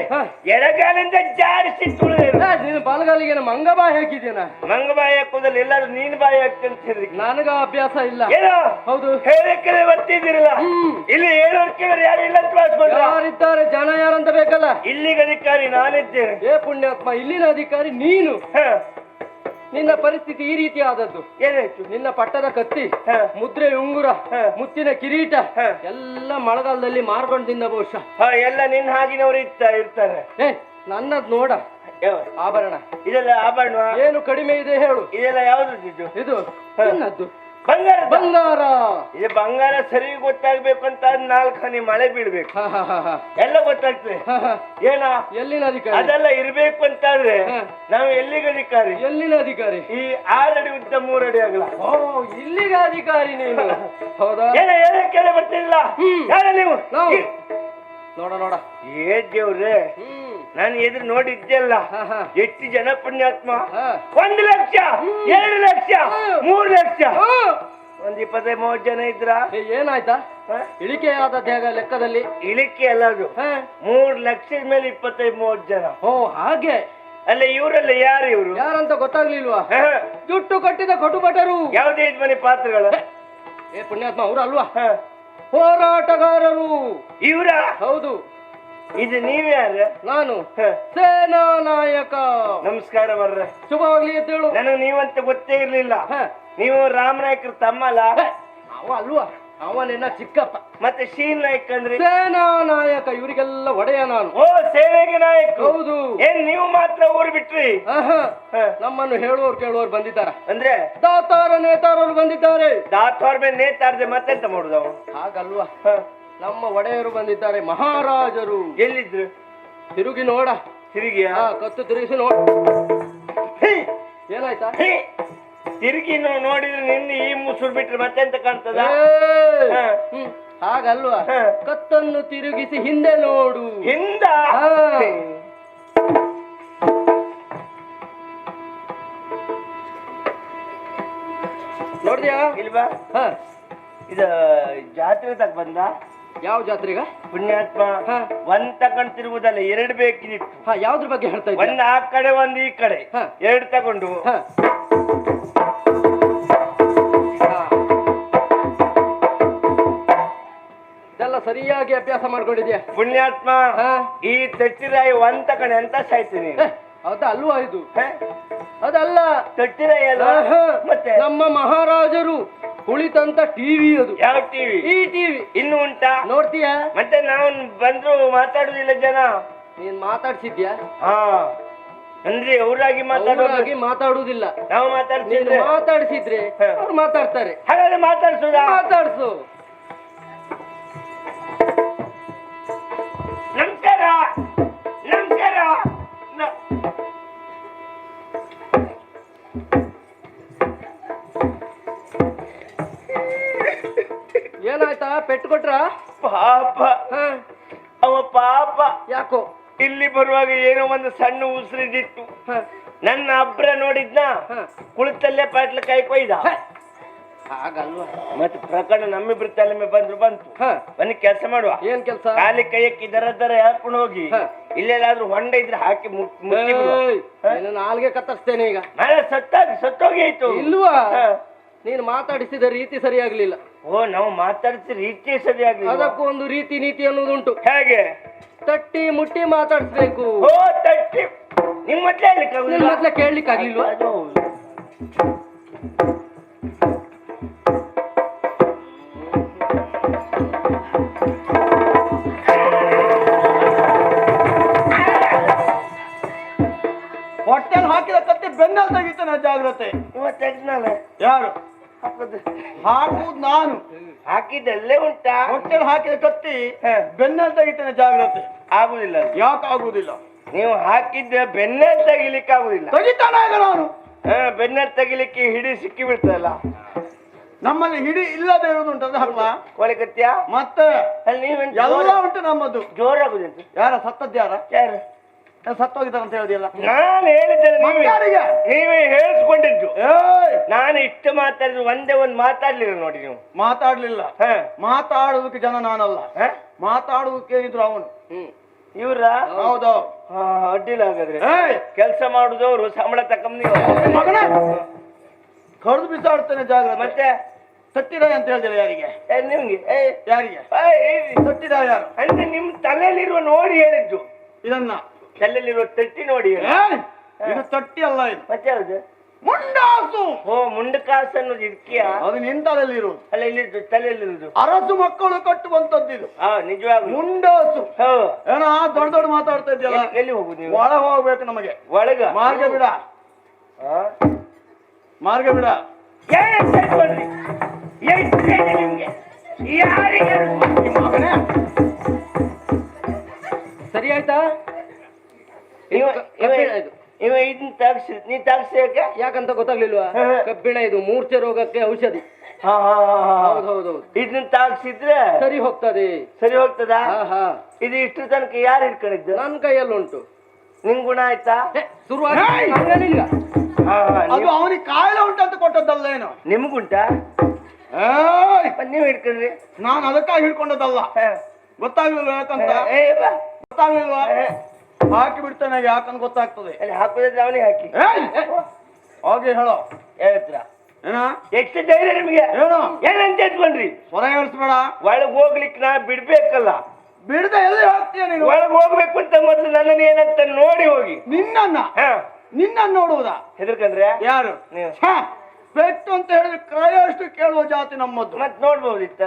ಎಡಗಾಲಿಂದ ಜಾರಿಸಿ ತುಳಿದ ನೀನು ಬಲಗಾಲಿಗೆ ಮಂಗಬಾಯಿ ಹಾಕಿದ್ದೀನ ಮಂಗಬಾಯಿ ಹಾಕೋದಲ್ಲಿ ಎಲ್ಲರೂ ನೀನ್ ಬಾಯಿ ಹಾಕ್ತಿ ಅಂತ ಹೇಳಿದ್ರಿ ನನಗ ಅಭ್ಯಾಸ ಇಲ್ಲ. ಏನೋ ಹೌದು, ಹೇಳಕ್ಕೆ ಬರ್ತಿದ್ದೀರಲ್ಲ, ಇಲ್ಲಿ ಹೇಳೋರ್ ಕೇಳೋರು ಯಾರು ಇಲ್ಲ ಅಂತ ಭಾವಿಸ್ಕೊಂಡ್ರ? ಯಾರಿದ್ದಾರೆ, ಜನ ಯಾರಂತ ಬೇಕಲ್ಲ. ಇಲ್ಲಿಗೆ ಅಧಿಕಾರಿ ನಾನಿದ್ದೇನೆ. ಏ ಪುಣ್ಯಾತ್ಮ, ಇಲ್ಲಿನ ಅಧಿಕಾರಿ ನೀನು. ಹ, ನಿನ್ನ ಪರಿಸ್ಥಿತಿ ಈ ರೀತಿ ಆದದ್ದು. ಏನಾಯ್ತು? ನಿನ್ನ ಪಟ್ಟದ ಕತ್ತಿ, ಹ, ಮುದ್ರೆ ಉಂಗುರ, ಹ, ಮುತ್ತಿನ ಕಿರೀಟ ಹ. ಎಲ್ಲ ಮಳೆಗಾಲದಲ್ಲಿ ಮಾರ್ಕೊಂಡು ತಿಂದ ಬಹುಶಃ. ಹ, ಎಲ್ಲ ನಿನ್ನ ಹಾಗಿನವರು ಇರ್ತಾರೆ. ಏ ನನ್ನದ್ ನೋಡ, ಯಾವ? ಆಭರಣ ಇದೆಲ್ಲ ಆಭರಣ ಏನು ಕಡಿಮೆ ಇದೆ ಹೇಳು. ಇದೆಲ್ಲ ಯಾವ್ದು ಇದು? ಇದು ನನ್ನದ್ದು ಬಂಗಾರ. ಬಂಗಾರ. ಇದು ಬಂಗಾರ ಸರಿ ಗೊತ್ತಾಗ್ಬೇಕು ಅಂತ 4 ಹನಿ ಮಳೆ ಬೀಳ್ಬೇಕು, ಹ, ಹ, ಹ, ಹ. ಎಲ್ಲ ಗೊತ್ತಾಗ್ತದೆ. ಹ, ಹ. ಏನ ಎಲ್ಲಿನ ಅಧಿಕಾರಿ? ಅದೆಲ್ಲ ಇರ್ಬೇಕು ಅಂತಾದ್ರೆ ಹ. ನಾವು ಎಲ್ಲಿಗೆ ಅಧಿಕಾರಿ? ಎಲ್ಲಿನ ಅಧಿಕಾರಿ? ಈ 6 ಅಡಿ ಉದ್ದ 3 ಅಡಿ ಆಗಲ್ಲ. ಓ, ಇಲ್ಲಿಗೆ ಅಧಿಕಾರಿ ನೀನು. ಹೌದಾ? ಏನ ಕೇಳ ಬರ್ತಿಲ್ಲ. ಯಾರ ನೀವು? ನಾವು ನೋಡ ನೋಡ. ಏ ದೇವ್ರೆ, ನಾನು ಎದುರು ನೋಡಿದ್ದೆಲ್ಲ ಹ, ಹ. ಎಷ್ಟು ಜನ ಪುಣ್ಯಾತ್ಮ. ಹ. 1 ಲಕ್ಷ, 2 ಲಕ್ಷ, 3 ಲಕ್ಷ, ಹ. ಒಂದ್ 20-30 ಜನ ಇದ್ರ. ಏ, ಏನಾಯ್ತಾ? ಇಳಿಕೆಯಾದ ಲೆಕ್ಕದಲ್ಲಿ ಇಳಿಕೆ ಅಲ್ಲ ಅದು. ಹ. 3 ಲಕ್ಷದ ಮೇಲೆ 25-30 ಜನ. ಓ ಹಾಗೆ. ಅಲ್ಲ ಇವರೆಲ್ಲ ಯಾರು ಇವರು? ಯಾರಂತ ಗೊತ್ತಾಗ್ಲಿಲ್ವಾ? ಜುಟ್ಟು ಕಟ್ಟಿದ ಕಟುಬಟರು. ಯಾವುದೇ ಇದ್ ಮನೆ ಪಾತ್ರಗಳು? ಏ ಪುಣ್ಯಾತ್ಮ, ಅವರು ಅಲ್ವಾ? ಹೋರಾಟಗಾರರು ಇವರ? ಹೌದು. ಇದು ನೀವ್ಯಾರ? ನಾನು ಸೇನಾ ನಾಯಕ. ನಮಸ್ಕಾರ ಬರ್ರೆ. ಶುಭವಾಗ್ಲಿ ಅಂತೇಳು. ನನಗೆ ನೀವಂತ ಗೊತ್ತೇ ಇರ್ಲಿಲ್ಲ. ನೀವು ರಾಮ್ ನಾಯ್ಕರ ತಮ್ಮಲ್ಲ? ಅವ ಅಲ್ವಾ, ಅವ ನಿನ್ನ ಚಿಕ್ಕಪ್ಪ. ಮತ್ತೆ ಶೀನ್ ನಾಯ್ಕ ಅಂದ್ರೆ? ಸೇನಾ ನಾಯಕ, ಇವರಿಗೆಲ್ಲ ಒಡೆಯ ನಾನು. ಓ, ಸೇನೆಗೆ ನಾಯಕ. ಹೌದು. ಏನ್ ನೀವು ಮಾತ್ರ ಊರು ಬಿಟ್ರಿ? ನಮ್ಮನ್ನು ಹೇಳುವವರು ಕೇಳುವವರು ಬಂದಿದ್ದಾರೆ. ಅಂದ್ರೆ ದಾತಾರ ನೇತಾರರು ಬಂದಿದ್ದಾರೆ. ದಾತಾರ್ ಮೇಲೆ ನೇತಾರ್ದೆ ಮತ್ತೆಂತ ಮಾಡುದು ಅವ? ಹಾಗಲ್ವಾ, ನಮ್ಮ ಒಡೆಯರು ಬಂದಿದ್ದಾರೆ, ಮಹಾರಾಜರು. ಎಲ್ಲಿದ್ರು? ತಿರುಗಿ ನೋಡ. ತಿರುಗಿಯ? ಕತ್ತು ತಿರುಗಿಸಿ ನೋಡ. ಏನಾಯ್ತಾ? ತಿರುಗಿ ನೋಡಿದ್ರೆ ನಿನ್ನ ಈ ಮುಸುರು ಬಿಟ್ರೆ ಮತ್ತೆಂತ ಕಾಣ್ತದ? ಹಾಗಲ್ವಾ, ಕತ್ತನ್ನು ತಿರುಗಿಸಿ ಹಿಂದೆ ನೋಡು. ಹಿಂದ? ನೋಡ್ದ್ಯಾ? ಇಲ್ವಾ? ಇದ ಜಾತ್ರೆ ತಗ ಬಂದ? ಯಾವ ಜಾತ್ರೆಗ? ಪುಣ್ಯಾತ್ಮ, ಒಂದ್ ತಗೊಂಡ್ ತಿರುಗುದಲ್ಲ, 2 ಬೇಕಿತ್ತು. ಯಾವ್ದ್ರ ಬಗ್ಗೆ ಹೇಳ್ತಾ ಇದ್ದ? ಒಂದ್ ಆ ಕಡೆ ಒಂದ್ ಈ ಕಡೆ, 2 ತಗೊಂಡು. ಇದೆಲ್ಲ ಸರಿಯಾಗಿ ಅಭ್ಯಾಸ ಮಾಡ್ಕೊಂಡಿದ್ಯಾ ಪುಣ್ಯಾತ್ಮ. ಈ ತಟ್ಟಿರಾಯಿ ಒಂದ್ ತಗೊಂಡು ಎಂತ ಸಾಯ್ತೀನಿ? ಅದ ಅಲ್ವಾ ಇದು? ಅದಲ್ಲ, ತಟ್ಟಿರಾಯಿ ಅಲ್ಲ. ಮತ್ತೆ ನಮ್ಮ ಮಹಾರಾಜರು ಕುಳಿತಂತ ಟಿವಿ ಅದು. ಯಾವ ಟಿವಿ? ಈ ಟಿವಿ ಇನ್ನು ಉಂಟಾ? ನೋಡ್ತೀಯಾ? ಮತ್ತೆ ನಾವು ಬಂದ್ರು ಮಾತಾಡುದಿಲ್ಲ ಜನ. ನೀನ್ ಮಾತಾಡ್ಸಿದ್ಯಾ? ಹಾ, ಅಂದ್ರೆ ಅವರಾಗಿ ಮಾತಾಡುವುದಿಲ್ಲ. ನಾವು ಮಾತಾಡಿಸಿದ್ರೆ ಅವ್ರು ಮಾತಾಡ್ತಾರೆ. ಹಾಗಾದ್ರೆ ಮಾತಾಡ್ಸುದ? ಮಾತಾಡ್ಸು. ನಮಸ್ಕಾರ. ನಮಸ್ಕಾರ. ಏನಾಯ್ತಾ? ಪೆಟ್ಟು ಕೊಟ್ರ? ಪಾಪ ಅವ ಪಾಪ. ಯಾಕೋ? ಇಲ್ಲಿ ಬರುವಾಗ ಏನೋ ಒಂದು ಸಣ್ಣ ಉಸಿರಿದಿತ್ತು. ನನ್ನ ಅಬ್ರ ನೋಡಿದ್ನ, ಕುಳಿತಲ್ಲೇ ಪಾಟ್ಲ ಕೈ ಕೊಯ್ದ. ಹಾಗಲ್ವಾ? ಮತ್ತೆ ಪ್ರಕರಣ ನಮ್ಮಿಬ್ರ ತಲೆ ಮೇಲೆ ಬಂತು. ಬನ್ನಿ ಕೆಲಸ ಮಾಡುವ. ಏನ್ ಕೆಲಸ? ಖಾಲಿ ಕೈಯಕ್ಕೆ ದರ ಹಾಕೊಂಡು ಹೋಗಿ ಇಲ್ಲೆಲ್ಲಾದ್ರೂ ಹೊಂಡ ಇದ್ರೆ ಹಾಕಿ ನಾಲ್ಗೆ ಕತ್ತರಿಸ್ತೇನೆ ಈಗ. ಸತ್ತೋಗಿ ಆಯ್ತು. ಇಲ್ವಾ? ನೀನು ಮಾತಾಡಿಸಿದ ರೀತಿ ಸರಿಯಾಗ್ಲಿಲ್ಲ. ಓ, ನಾವು ಮಾತಾಡಿಸಿದ ರೀತಿ ಸರಿಯಾಗ್ಲಿಲ್ಲ. ಅದಕ್ಕೂ ಒಂದು ರೀತಿ ನೀತಿ ಅನ್ನೋದುಂಟು. ಹೇಗೆ? ತಟ್ಟಿ ಮುಟ್ಟಿ ಮಾತಾಡಿಸ್ಬೇಕು. ಓ, ತಟ್ಟಿ. ನಿಮ್ಮ ಮೊದ್ಲೇ ಕೇಳ್ಲಿಕ್ಕೆ ಆಗ್ಲಿಲ್ವಾ? ಹೊಟ್ಟೆಲ್ ಹಾಕಿದ ಕತ್ತಿ ಬೆನ್ನಲ್ಲಿ ತೆಗಿತಾನೆ, ಜಾಗ್ರತೆ. ಯಾರು ಹಾಕುವುದು? ನಾನು. ಹಾಕಿದ್ದಲ್ಲೇ ಉಂಟಾ? ಹೊಟ್ಟೆಲ್ ಹಾಕಿದ ಕತ್ತಿ ಬೆನ್ನಲ್ಲಿ ತೆಗಿತಾನೆ, ಜಾಗ್ರತೆ. ಆಗುದಿಲ್ಲ. ಯಾಕೆ ಆಗುದಿಲ್ಲ? ನೀವು ಹಾಕಿದ್ದ ಬೆನ್ನಲ್ಲಿ ತೆಗಿಲಿಕ್ಕೆ ಆಗುದಿಲ್ಲ. ತೆಗಿತಾನೆ ಈಗ ನಾನು. ಬೆನ್ನಲ್ಲಿ ತೆಗಿಲಿಕ್ಕೆ ಹಿಡಿ ಸಿಕ್ಕಿ ಬಿಡ್ತದಲ್ಲ. ನಮ್ಮಲ್ಲಿ ಹಿಡಿ ಇಲ್ಲದೆ ಇರುವುದುಂಟು ಅದು ಹಬ್ಬ ಕೋಳಿ ಕತ್ಯ ಮತ್ತೆ ಅಲ್ಲಿ ನೀವೇನ್ ಎಲ್ಲ ಉಂಟು ನಮ್ಮದು. ಜೋರಾಗುದಂತ ಯಾರ ಸತ್ತದ್ದು ಯಾರ ಯಾರು ಸತ್ತೋಗಿದ್ದಾರೆ ಅಂತ ಹೇಳಿದಿಲ್ಲ. ನಾನು ಹೇಳಿದ್ದೇನೆ ಯಾರಿಗೆ? ನೀವೇ ಹೇಳಿಸ್ಕೊಂಡಿದ್ದು. ಏಯ್ ನಾನು ಇಷ್ಟು ಮಾತಾಡಿದ್ರು ಒಂದೇ ಒಂದು ಮಾತಾಡ್ಲಿಲ್ಲ ನೋಡಿ ನೀವು. ಮಾತಾಡ್ಲಿಲ್ಲ. ಹ ಮಾತಾಡುವುದಕ್ಕೆ ಜನ ನಾನಲ್ಲ, ಹ? ಮಾತಾಡುವುದಕ್ಕೆ ಏನಿದ್ರು ಅವನು. ಇವ್ರ ಹೌದು. ಅಡ್ಡಿಲ್ಲ ಹಾಗಾದ್ರೆ. ಏಯ್ ಕೆಲಸ ಮಾಡುದವ್ರು ಸಂಬಳ ತಕೊಂಡ್ ನೀವು ಮಗನೇ ಕಡ್ದು ಬಿಸಾಡ್ತೇನೆ ಜಾಗ್ರತೆ. ಮತ್ತೆ ಸಟ್ಟಿರಾಯ ಅಂತ ಹೇಳ್ದಿಲ್ಲ ಯಾರಿಗೆ? ನಿಮ್ಗೆ ಯಾರಿಗೆ ಸಟ್ಟಿರಾಯ ಯಾರು ಅಂದ್ರೆ ನಿಮ್ ತಲೆಯಲ್ಲಿರುವ ನೋಡಿ ಹೇಳಿದ್ದು. ಇದನ್ನ ತಲೆಯಲ್ಲಿರುವ ತಟ್ಟಿ ನೋಡಿ ಹೇಳಿ. ಏಯ್! ಇದು ತಟ್ಟಿ ಅಲ್ಲ, ಇದು ಮತ್ತೆ ಯಾವ್ದು? ಮುಂಡಾಸು. ಓ ಮುಂಡಕಾಸು ಅನ್ನೋದು ಇದಕ್ಕಿಯ? ಅದು ನಿಂತದಲ್ಲಿ ಇರುವುದು. ಅಲ್ಲ ಇಲ್ಲಿ ತಲೆಯಲ್ಲಿರುವುದು ಅರಸು ಮಕ್ಕಳು ಕಟ್ಟುವಂತದ್ದು ಇದು. ನಿಜವಾಗ ಮುಂಡಾಸು. ಹೋ ಏನೋ ದೊಡ್ಡ ದೊಡ್ಡ ಮಾತಾಡ್ತಾ ಇದೆಯಲ್ಲ. ಎಲ್ಲಿ ಹೋಗುದು ನೀವು? ಒಳ ಹೋಗ್ಬೇಕು ನಮಗೆ. ಒಳಗ ಮಾರ್ಗ ಬಿಡ, ಮಾರ್ಗ ಬಿಡ. ಏನ್ ಹೇಳ್ಕೊಂಡ್ರಿ? ಏನ್ ಹೇಳಿ ನಿಮ್ಗೆ? ಯಾರಿಗೆ? ಮಗನೇ ಸರಿ ಆಯ್ತಾ? ಇವ ಇದನ್ನ ತಾಗ್ಸಿ ನೀ ತಾಗ್ಸಿ ಯಾಕೆ? ಯಾಕಂತ ಗೊತ್ತಾಗ್ಲಿಲ್ವಾ? ಕಬ್ಬಿಣ ಇದು ಮೂರ್ಛೆ ರೋಗಕ್ಕೆ ಔಷಧಿ. ಹೌದೌದು, ಇದನ್ನ ತಾಗ್ಸಿದ್ರೆ ಸರಿ ಹೋಗ್ತದೆ. ಸರಿ ಹೋಗ್ತದ? ಹಾ ಇದು ಇಷ್ಟು ತನಕ ಯಾರು ಹಿಡ್ಕೊಂಡಿದ್ದು? ನನ್ನ ಕೈಯಲ್ಲಿ ಉಂಟು. ನಿಂಗ್ ಗುಣ ಆಯ್ತಾ? ಶುರುವಾಗಿ ಏಯ್! ಹಂಗೇನಿಲ್ಲ. ಅದು ಅವನಿಗೆ ಕಾಯಿಲೆ ಉಂಟಂತ ಕೊಟ್ಟದ್ದಲ್ಲ ಏನು? ನಿಮ್ಗುಂಟಾ? ಏಯ್! ನೀವ್ ಹಿಡ್ಕೊಂಡ್ರಿ? ನಾನು ಅದಕ್ಕಾಗಿ ಹಿಡ್ಕೊಂಡದ್ದಲ್ಲ. ಗೊತ್ತಾಗ್ಲಿಲ್ವ ಯಾಕಂತ? ಗೊತ್ತಾಗ್ಲಿಲ್ವಾ? ಹಾಕಿ ಬಿಡ್ತೇನೆ ಯಾಕಂತ ಗೊತ್ತಾಗ್ತದೆ. ಅಲ್ಲಿ ಹಾಕುದಿದ್ರೆ ಅವನಿಗೆ ಹಾಕಿ. ಏಯ್! ಹೋಗಿ ಹೇಳೋ. ಹೇಳ್ತೀರ? ಏನ ಎಷ್ಟು ಧೈರ್ಯ ನಿಮ್ಗೆ? ಏನು ಏನಂತ ಇಟ್ಕೊಂಡ್ರಿ? ಸ್ವರ ಹೇಳಿಸ್ಬೇಡ. ಒಳಗ್ ಹೋಗ್ಲಿಕ್ಕೆ ನಾ ಬಿಡ್ಬೇಕಲ್ಲ. ಬಿಡದೆ ಎಲ್ಲಿ ಹೋಗ್ತೀಯ ನೀನು? ಒಳಗ್ ಹೋಗ್ಬೇಕು ಅಂತ ಮೊದ್ಲು ನನ್ನನ್ನು ಏನಂತ ನೋಡಿ ಹೋಗಿ. ನಿನ್ನ ನೋಡುವುದಾ? ಹೆದರ್ಕಂದ್ರೆ ಯಾರು ನೀವು? ಛ! ಪೆಟ್ಟು ಅಂತ ಹೇಳಿದ್ರೆ ಕ್ರಯಷ್ಟು ಕೇಳುವ ಜಾತಿ ನಮ್ಮದ್ದು. ಮತ್ ನೋಡ್ಬೋದಿತ್ತ?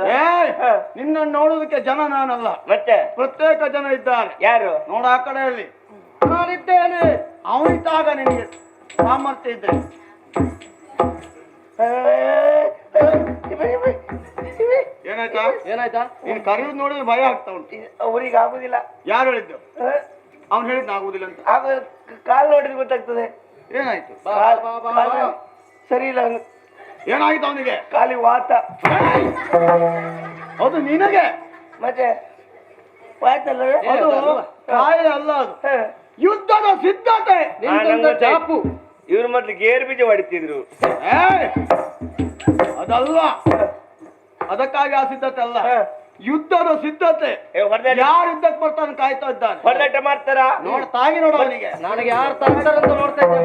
ನಿನ್ನ ನೋಡುವುದಕ್ಕೆ ಜನ ನಾನಲ್ಲ, ಮತ್ತೆ ಪ್ರತ್ಯೇಕ ಜನ ಇದ್ದಾರೆ. ಯಾರು? ನೋಡ ಆ ಕಡೆಯಲ್ಲಿ ನಾನಿದ್ದೇನೆ. ಅವನಿದ್ದಾಗ ನಿನಗೆ ಸಾಮರ್ಥ್ಯ ಇದ್ರೆ. ಏನಾಯ್ತಾ? ಏನಾಯ್ತಾ? ನೀನು ಕರೆಯುವುದು ನೋಡಿದ್ರೆ ಭಯ ಆಗ್ತಾ ಉಂಟು. ಅವ್ರಿಗೆ ಆಗುದಿಲ್ಲ. ಯಾರು ಹೇಳಿದ್ದು? ಅವ್ನು ಹೇಳಿದ್ನ ಆಗುದಿಲ್ಲ ಅಂತ. ಆಗ ಕಾಲ್ ನೋಡಿದ್ರೆ ಗೊತ್ತಾಗ್ತದೆ. ಏನಾಯ್ತು? ಕಾಲು ಸರಿ ಇಲ್ಲ. ಏನಾಯ್ತು ಅವನಿಗೆ? ಕಾಲಿ ವಾತ. ಅದು ನಿನಗೆ ಮತ್ತೆ ವಾತಲ್ಲ ಅದು ಕಾಯಿಲೆ ಅಲ್ಲ, ಅದು ಯುದ್ಧದ ಸಿದ್ಧತೆ. ಚಾಪು. ಇವ್ರು ಮೊದ್ಲು ಗೇರ್ ಬೀಜ ಹೊಡಿತಿದ್ರು. ಅದಲ್ಲ, ಅದಕ್ಕಾಗಿ ಆ ಸಿದ್ಧತೆ ಅಲ್ಲ, ಯುದ್ಧದ ಸಿದ್ಧತೆ. ಹೊಡೆದಾಟ ಯಾರು ಯುದ್ಧಕ್ಕೆ ಬರ್ತಾನೆ ಕಾಯ್ತಾ ಇದ್ದಾನೆ. ಹೊಡೆದಾಟ ಮಾಡ್ತಾರ ನೋಡ ತಾಗಿ ನೋಡ ಅವನಿಗೆ. ನನಗೆ ಯಾರು ತರ್ತಾರಂತ ನೋಡ್ತಾ ಇದ್ದೆ.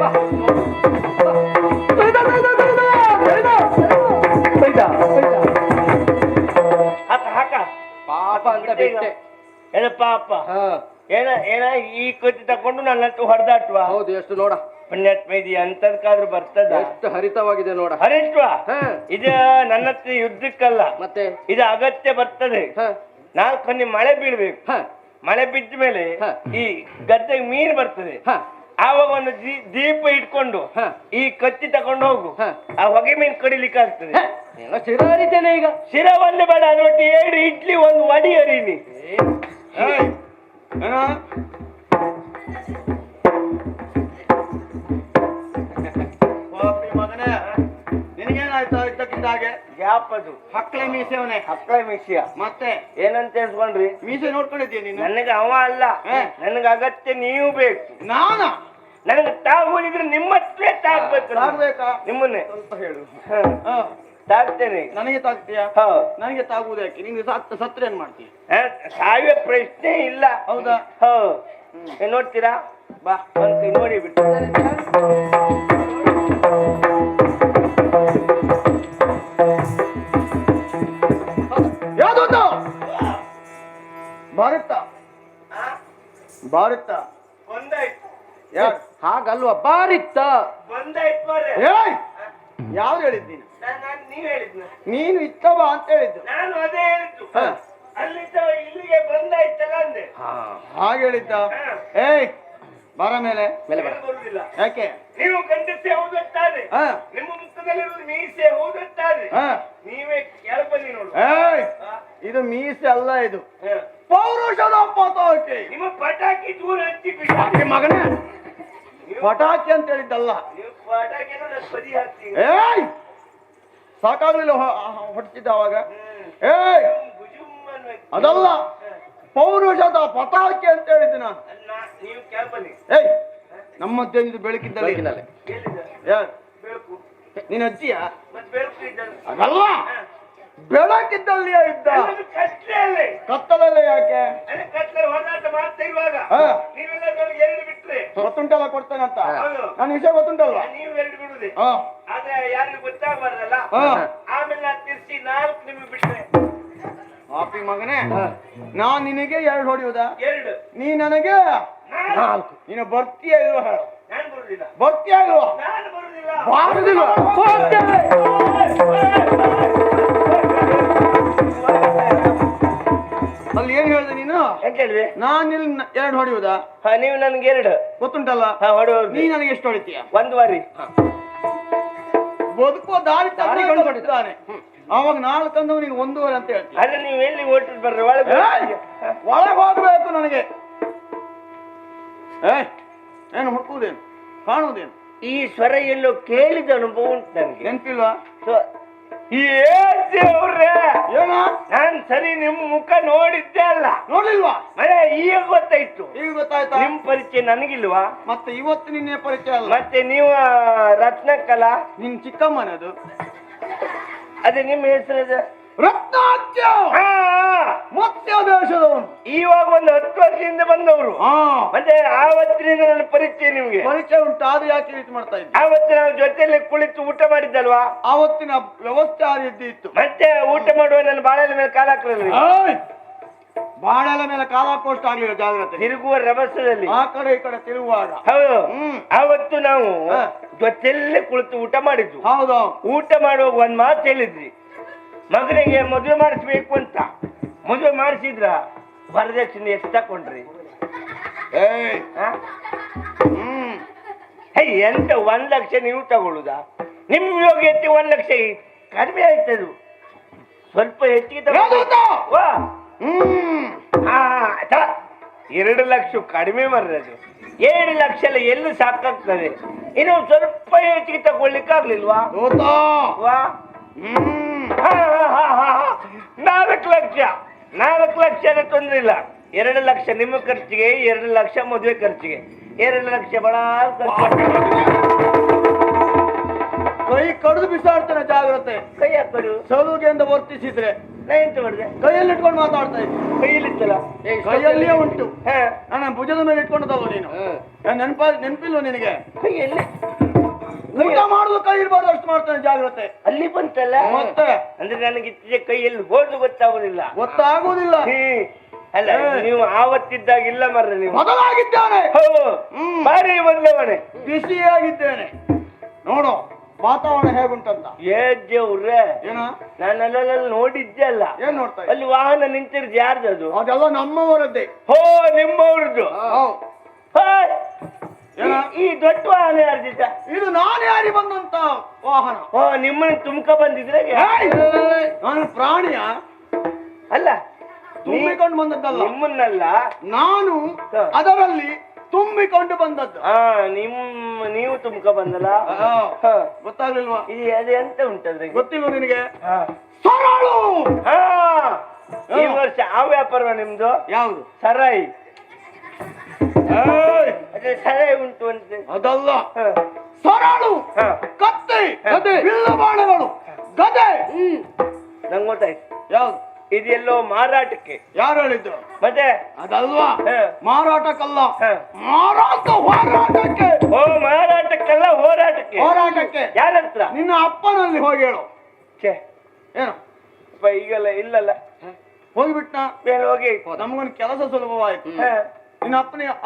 ಹಾಕ ಹಾಕ. ಪಾಪ ಅಂತ ಬಿಟ್ಟೆ. ಏನ ಪಾಪ? ಏನ ಏನ ಈ ಕತ್ತಿ ತಕೊಂಡು ನನ್ನಂತೂ ಹೊಡೆದಾಟ್ವ? ಹೌದು, ಎಷ್ಟು ನೋಡ ಪುಣ್ಯಾತ್ಮ ಇದು ಅಂತದ್ಕಾದ್ರೂ ಬರ್ತದ? ಎಷ್ಟು ಹರಿತವಾಗಿದೆ ನೋಡ. ಹರಿತ್ವ ಇದು ನನ್ನತ್ರ ಯುದ್ಧಕ್ಕಲ್ಲ, ಮತ್ತೆ ಇದು ಅಗತ್ಯ ಬರ್ತದೆ. 4 ಹನಿ ಮಳೆ ಬೀಳ್ಬೇಕು. ಮಳೆ ಬಿದ್ದ ಮೇಲೆ ಈ ಗದ್ದೆಗೆ ಮೀನು ಬರ್ತದೆ. ಆವಾಗ ಒಂದು ದೀಪ ಇಟ್ಕೊಂಡು ಈ ಕತ್ತಿ ತಕೊಂಡು ಹೋಗು, ಆ ಹೊಗೆ ಮೀನು ಕಡಿಲಿಕ್ಕೆ ಆಗ್ತದೆ. ಶಿರ ಹರಿತೇನೆ ಈಗ. ಶಿರ ಒಂದೇ ಬೇಡ, ಅದರೊಟ್ಟಿ 2 ಇಡ್ಲಿ 1 ವಡಿ ಹರೀನಿ. ಮಗನೇ, ನಿನಗೇನಾಯ್ತು ಇದ್ದಕ್ಕಿದ್ದ ಹಾಗೆ? ಗ್ಯಾಪ್ ಅದು ಹಕ್ಕಳೆ ಮೀಸೆವನೇ. ಹಕ್ಕಳ ಮಿಷಿಯ ಮತ್ತೆ ಏನಂತ ಹೇಳ್ಕೊಂಡ್ರಿ? ಮೀಸೆ ನೋಡ್ಕೊಂಡಿದ್ದೀಯ ನೀನು? ನನಗೆ ಅವ ಅಲ್ಲ, ನನಗೆ ಅಗತ್ಯ ನೀವು ಬೇಕು. ನಾನ ನನಗೆ ತಾಗುವುದಿದ್ರೆ ನಿಮ್ಮ ಹತ್ರ ತಾಗ್ಬೇಕು. ತಾಗ್ಬೇಕಾ? ನಿಮ್ಮನ್ನೇ ಸ್ವಲ್ಪ ಹೇಳು. ತಾಗ್ತೇನೆ. ನನಗೆ ತಾಗ್ತೀಯಾ? ನನಗೆ ತಾಗುವುದು ಯಾಕೆ? ನಿನ್ಗೆ ಸತ್ರ ಏನ್ ಮಾಡ್ತೀಯ? ಸಾವಿರ ಪ್ರಶ್ನೆ ಇಲ್ಲ. ಹೌದಾ? ನೋಡ್ತೀರಾ? ಬಾ ಒಂದ್ ಕೈ ನೋಡಿ ಬಿಟ್ಟು. ಯಾವ್ದು ಭಾರತ? ಭಾರತ ಬಂದಾಯ್ತು. ಯಾರು? ಹಾಗಲ್ವಾ, ಬಾರಿತ್ತ. ಬಂದಾಯ್ತು ಮಾರ್ರೆ. ಯಾವ್ದು ಹೇಳಿದ್ದೀನಿ? ನೀವ್ ಹೇಳಿದ್ನ? ನೀನು ಇತ್ತವ ಅಂತ ಹೇಳಿದ್ದು. ನಾನು ಅದೇ ಹೇಳಿದ್ದು. ಅಲ್ಲಿದ್ದ ಇಲ್ಲಿಗೆ ಬಂದಾಯ್ತಲ್ಲ ಅಂದೆ. ಹಾಗೆ ಹೇಳಿದ್ದ. ಏಯ್ ಬರ ಮೇಲೆ ಬರುದಿಲ್ಲ. ಯಾಕೆ? ನೀವು ಗಂಡಸೆ ಹೋಗುತ್ತಾರೆ, ನಿಮ್ಮ ಮುಖದಲ್ಲಿರುವುದು ಮೀಸೆ ಹೋಗುತ್ತಾರೆ. ನೀವೇ ಕೆಳಬನ್ನಿ ನೋಡು. ಇದು ಮೀಸೆ ಅಲ್ಲ, ಇದು ಪೌರುಷದ ಪತಾಕಿ. ನಿಮ್ಮ ಪಟಾಕಿ ದೂರ ಹಚ್ಚಿ ಬಿಟ್ಟು ಮಗನೇ, ಪಟಾಕಿ ಅಂತ ಹೇಳಿದ್ದಲ್ಲ. ನೀವು ಪಟಾಕಿ ಬದಿ ಹಾಕ್ತೀವಿ. ಸಾಕಾಗ್ಲಿಲ್ಲ ಹೊಡ್ತಿದ್ದ ಅವಾಗ. ಅದಲ್ಲ ಪೌರುಷದ ಪತಾಕೆ ಅಂತ ಹೇಳಿದ್ದೆ ನಾನು. ನೀವು ಕ್ಯಾಬಲ್ಲಿ ನಮ್ಮದೇ ಬೆಳಕಿದ್ದಲ್ಲಿ ನೀನ್ ಅಜ್ಜಿಯ ಅದಲ್ಲ ಬೆಳಕಿದ್ದಲ್ಲಿಯೇ ಇದ್ದ. ಕತ್ತಲಲ್ಲೇ ಯಾಕೆ ಗೊತ್ತುಂಟಲ್ಲ ಕೊಡ್ತೇನಂತ ನನ್ನ ವಿಷಯ ಗೊತ್ತುಂಟಲ್ವಾ? ನೀವು ಎರಡು ಬಿಡುದೆ ಆದ್ರೆ ಯಾರಿಗೂ ಗೊತ್ತಾಗಬಾರ್ದಲ್ಲ. ಆಮೇಲೆ ನಾನು ತಿರ್ಸಿ 4 ನಿಮಗೆ ಬಿಟ್ರೆ ಹಾಪಿ ಮಗನೇ, ನಾನ್ ನಿನಗೆ 2 ಹೊಡೆಯುವುದಾ? 2 ನೀ ನನಗೆ 4. ನೀನು ಬರ್ತೀಯ ಇಲ್ವಾ? ನಾನು ಬರುದಿಲ್ಲ. ಬರ್ತೀಯ ಇಲ್ವಾ? ನಾನು ಬರುದಿಲ್ಲ. ಬಾರುದಿಲ್ಲ. ಅಲ್ಲಿ ಏನ್ ಹೇಳ್ದೆ ನೀನು? ಎಂತ ಹೇಳಿದೆ? ನಾನ್ ಇಲ್ಲಿ 2 ಹೊಡೆಯುವುದಾ? ನೀವು ನನ್ಗೆ 2 ಗೊತ್ತುಂಟಲ್ಲ. ಹೊಡೆಯುವುದು. ನೀ ನನಗೆ ಎಷ್ಟು ಹೊಡಿತೀಯ? 1 ಬಾರಿ. ಬದುಕುವ ದಾರಿ ಕಂಡುಕೊಂಡಿದ್ದಾನೆ. ಅವಾಗ 4 ಅಂದವ ನೀನು 1.5 ಅಂತ ಹೇಳ್ತೀಯ. ಅಲ್ಲ ನೀವು ಎಲ್ಲಿ ಓಟಿದ್ ಬರ್ರಿ ಒಳಗೆ ಹೋಗ್ಬೇಕು ನನಗೆ. ಏನು ಹುಡುಕುವುದೇನು ಕಾಣುವುದೇನು? ಈ ಸ್ವರ ಎಲ್ಲೋ ಕೇಳಿದ ಅನುಭವ ಉಂಟು ನನಗೆ. ನೆನ್ಪಿಲ್ವಾ? ದೇವ್ರೇ ಏನ ನಾನ್ ಸರಿ ನಿಮ್ ಮುಖ ನೋಡಿದ್ದೆ ಅಲ್ಲ. ನೋಡ್ಲಿಲ್ವಾ? ಈಗ ಗೊತ್ತಾಯ್ತು. ಈಗ ಗೊತ್ತಾಯ್ತಾ? ನಿಮ್ ಪರಿಚಯ ನನಗಿಲ್ವಾ? ಮತ್ತೆ ಇವತ್ತು ನಿನ್ನೆ ಪರಿಚಯ ಅಲ್ಲ. ಮತ್ತೆ ನೀವು ರತ್ನಕಲಾ ನಿನ್ ಚಿಕ್ಕಮ್ಮನದು. ಅದೇ ನಿಮ್ಮ ಹೆಸರು ರತ್ನಾಚ್ಯ ಮತ್ಸ್ಯ ದೇಶದವನು. ಇವಾಗ ಒಂದು 10 ವರ್ಷದಿಂದ ಬಂದವರು. ಮತ್ತೆ ಆವತ್ತಿನಿಂದ ನನ್ನ ಪರಿಚಯ ನಿಮ್ಗೆ ಪರಿಚಯ ಉಂಟು. ಅದು ಯಾಕೆ ರೀತಿ ಮಾಡ್ತಾ ಇದ್ದೆ? ಆವತ್ತು ನಾವು ಜೊತೆಯಲ್ಲಿ ಕುಳಿತು ಊಟ ಮಾಡಿದ್ದಲ್ವಾ? ಆವತ್ತಿನ ವ್ಯವಸ್ಥೆ ಆ ರೀತಿ ಇತ್ತು. ಮತ್ತೆ ಊಟ ಮಾಡುವ ನನ್ನ ಬಾಳೆల ಮೇಲೆ ಕಾಲ ಹಾಕಲಿಲ್ಲ. ಬಾಳೆల ಮೇಲೆ ಕಾಲ ಹಾಕೋಷ್ಟು ಆಗ್ಲಿಲ್ಲ. ಜಾಗ್ರತೆ. ತಿರುಗುವ ರಭಸದಲ್ಲಿ ಆ ಕಡೆ ಈ ಕಡೆ ತಿರುಗುವಾಗ. ಹೌದು. ಆವತ್ತು ನಾವು ಜೊತೆಯಲ್ಲೇ ಕುಳಿತು ಊಟ ಮಾಡಿದ್ವು. ಹೌದು. ಊಟ ಮಾಡುವಾಗ ಒಂದ್ ಮಾತು ಹೇಳಿದ್ರಿ, ಮಗನಿಗೆ ಮದುವೆ ಮಾಡಿಸ್ಬೇಕು ಅಂತ. ಮದುವೆ ಮಾಡಿಸಿದ್ರ ವರದಕ್ಷಿಣೆ ಎಷ್ಟು ತಕೊಂಡ್ರಿ? ಎಂತ 1 ಲಕ್ಷ ನೀವು ತಗೊಳ್ಳುದಾ? ನಿಮ್ ಯೋಗ್ಯತೆ 1 ಲಕ್ಷ ಕಡಿಮೆ ಆಯ್ತದು. ಸ್ವಲ್ಪ ಹೆಚ್ಚಿಗೆ 2 ಲಕ್ಷ ಕಡಿಮೆ ಮರ್ರದು. 7 ಲಕ್ಷ ಎಲ್ಲಿ ಸಾಕಾಗ್ತದೆ? ಇನ್ನು ಸ್ವಲ್ಪ ಹೆಚ್ಚಿಗೆ ತಗೊಳ್ಲಿಕ್ಕೆ ಆಗ್ಲಿಲ್ವಾ? 4 ಲಕ್ಷ. 4 ಲಕ್ಷ ತೊಂದ್ರೆ ಇಲ್ಲ. 2 ಲಕ್ಷ ನಿಮ್ಮ ಖರ್ಚಿಗೆ, 2 ಲಕ್ಷ ಮದುವೆ ಖರ್ಚಿಗೆ. 2 ಲಕ್ಷ ಬಹಳ ಕೈ ಕಡಿದು ಬಿಸಾಡ್ತಾನೆ. ಜಾಗ್ರತೆ. ಕೈ ಹಾಕೋದು ಸಲುಗೆಯಿಂದ ವರ್ತಿಸಿದ್ರೆ ನಾ ಎಂತ ಮಾಡಿದೆ? ಕೈಯಲ್ಲಿ ಇಟ್ಕೊಂಡು ಮಾತಾಡ್ತಾ ಇದ್ದೆ. ಕೈಯಲ್ಲಿತ್ತಲ್ಲ, ಕೈಯಲ್ಲಿಯೇ ಉಂಟು. ನನ್ನ ಭುಜದ ಮೇಲೆ ಇಟ್ಕೊಂಡದಲ್ವ ನೀನು? ನೆನಪಿಲ್ವ ನಿನಗೆ? ಕೈಯಲ್ಲಿ ಊಟ ಮಾಡುದು ಕೈ ಇರ್ಬಾರ್ದು ಅಷ್ಟು ಮಾಡ್ತಾನೆ. ಜಾಗ್ರತೆ. ಅಲ್ಲಿ ಬಂತಲ್ಲ ಮತ್ತೆ ಅಂದ್ರೆ ನನಗೆ ಇತ್ತೀಚೆ ಕೈಯಲ್ಲಿ ಹೋದ್ರು ಗೊತ್ತಾಗುದಿಲ್ಲ. ಗೊತ್ತಾಗುವುದಿಲ್ಲ. ಅಲ್ಲ ನೀವು ಆವತ್ತಿದ್ದಾಗಿಲ್ಲ ಮರ್ರೆ, ನೀವು ಬದಲಾಗಿದ್ದಾನೆ. ಭಾರಿ ಬದಲಾವಣೆ. ಬಿಸಿಯಾಗಿದ್ದೇನೆ. ನೋಡು ವಾತಾವರಣ ಹೇಗುಂಟಂತ. ದೇವ್ರೆ ಏನ ನಾನಲ್ಲ ನೋಡಿದ್ದೆ ಅಲ್ಲ. ಏನ್ ನೋಡ್ತಾ? ಅಲ್ಲಿ ವಾಹನ ನಿಂತಿರೋದು ಯಾರ್ದದು? ಅದೆಲ್ಲ ನಮ್ಮವರದ್ದೇ. ನಿಮ್ಮವ್ರದ್ದು. ಈ ದೊಡ್ಡ ವಾಹನ ಯಾರ್ದಿದ್ದ? ಇದು ನಾನು ಯಾರಿ ಬಂದಂತ ವಾಹನ. ನಿಮ್ಮನ್ನ ತುಮಕ ಬಂದಿದ್ರೆ ನಾನು ಪ್ರಾಣಿಯ ಅಲ್ಲ, ತುಂಬಿಕೊಂಡು ಬಂದದ್ದಲ್ಲ. ನಿಮ್ಮನ್ನಲ್ಲ, ನಾನು ಅದರಲ್ಲಿ ತುಂಬಿಕೊಂಡು ಬಂದದ್ದು. ನೀವು ತುಮಕ ಬಂದಲ್ಲ. ಗೊತ್ತಾಗ್ಲಿಲ್ವಾ? ಅದು ಎಂತ ಉಂಟದ್ರೆ ಗೊತ್ತಿಲ್ವ ನಿನಗೆ? ಸರಳು. ಈ ವರ್ಷ ಆ ವ್ಯಾಪಾರ ನಿಮ್ದು ಯಾವುದು? ಸರಾಯಿ. ಅದೇ ಸರಾಯಿ ಉಂಟು ಅಂತ. ಅದಲ್ಲ, ಸರಳು, ಕತ್ತಿ, ಬಿಲ್ಲು ಬಾಣಗಳು, ಗದೆ. ನಂಗೆ ಗೊತ್ತಾಯ್ತು. ಯಾವ್ದು? ಇದೆಲ್ಲೋ ಮಾರಾಟಕ್ಕೆ. ಯಾರು ಹೇಳಿದ್ರು? ಮತ್ತೆ ಅದಲ್ವಾ, ಮಾರಾಟಕ್ಕಲ್ಲ, ಮಾರಾಟ ಹೋರಾಟಕ್ಕೆ. ಮಾರಾಟಕ್ಕಲ್ಲ, ಹೋರಾಟಕ್ಕೆ. ಹೋರಾಟಕ್ಕೆ ಯಾರ ಹತ್ರ? ನಿನ್ನ ಅಪ್ಪನಲ್ಲಿ ಹೋಗಿ ಹೇಳು. ಏನು ಈಗಲ್ಲ ಇಲ್ಲಲ್ಲ, ಹೋಗಿಬಿಟ್ಟ ಮೇಲೆ ಹೋಗಿ. ನಮಗೊಂದು ಕೆಲಸ ಸುಲಭವಾಯ್ತು. ನಿನ್ನ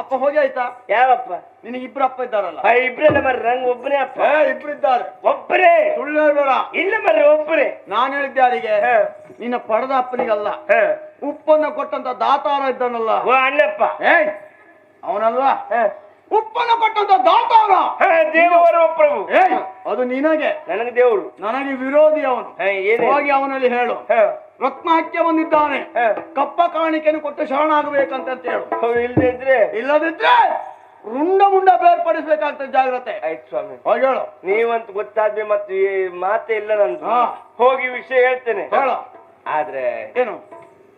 ಅಪ್ಪ ಹೋಗಿ ಆಯ್ತಾ? ಯಾವಪ್ಪ? ನಿನಗೆ 2 ಅಪ್ಪ ಇದ್ದಾರಲ್ಲ? ಇಬ್ರಲ್ಲ ಮರ್ರಿ, ನಂಗೆ ಒಬ್ಬನೇ ಅಪ್ಪ. 2 ಇದ್ದಾರೆ. ಒಬ್ಬರೇ? ಸುಳ್ಳು ಹೇಳ್ಬೇಡ. ಇಲ್ಲ ಮರ್ರಿ, ಒಬ್ಬರೇ. ನಾನು ಹೇಳಿದ್ದೆ ಯಾರಿಗೆ? ನಿನ್ನ ಪಡೆದ ಅಪ್ಪನಿಗಲ್ಲ. ಉಪ್ಪನ್ನು ಕೊಟ್ಟಂತ ದಾತಾರ ಇದ್ದಾನಲ್ಲ, ಅಣ್ಣಪ್ಪ. ಅವನಲ್ವಾ? ಉಪ್ಪನ್ನು ಕೊಟ್ಟಂತ ದಾತಾರ ದೇವರ ಪ್ರಭು. ಅದು ನಿನಗೆ. ನನಗೆ ದೇವರು. ನನಗೆ ವಿರೋಧಿ ಅವನು. ಹೋಗಿ ಅವನಲ್ಲಿ ಹೇಳು, ರತ್ನಾಚ್ಯ ಬಂದಿದ್ದಾನೆ, ಕಪ್ಪ ಕಾಣಿಕೆಯನ್ನು ಕೊಟ್ಟು ಶರಣಾಗಬೇಕಂತ ಹೇಳು. ಇಲ್ಲದಿದ್ರೆ ಇಲ್ಲದಿದ್ರೆ ರುಂಡ ಮುಂಡ ಬೇರ್ಪಡಿಸ್ಬೇಕಾಗ್ತದೆ, ಜಾಗ್ರತೆ. ಆಯ್ತು ಸ್ವಾಮಿ. ಹೋಗಿ ಹೇಳು. ನೀವಂತ ಗೊತ್ತಾದ್ಮೇಲೆ ಮತ್ತೆ ಈ ಮಾತೇ ಇಲ್ಲ ನಂದು. ಹಾ. ಹೋಗಿ ವಿಷಯ ಹೇಳ್ತೇನೆ. ಹೇಳು. ಆದ್ರೆ ಏನು?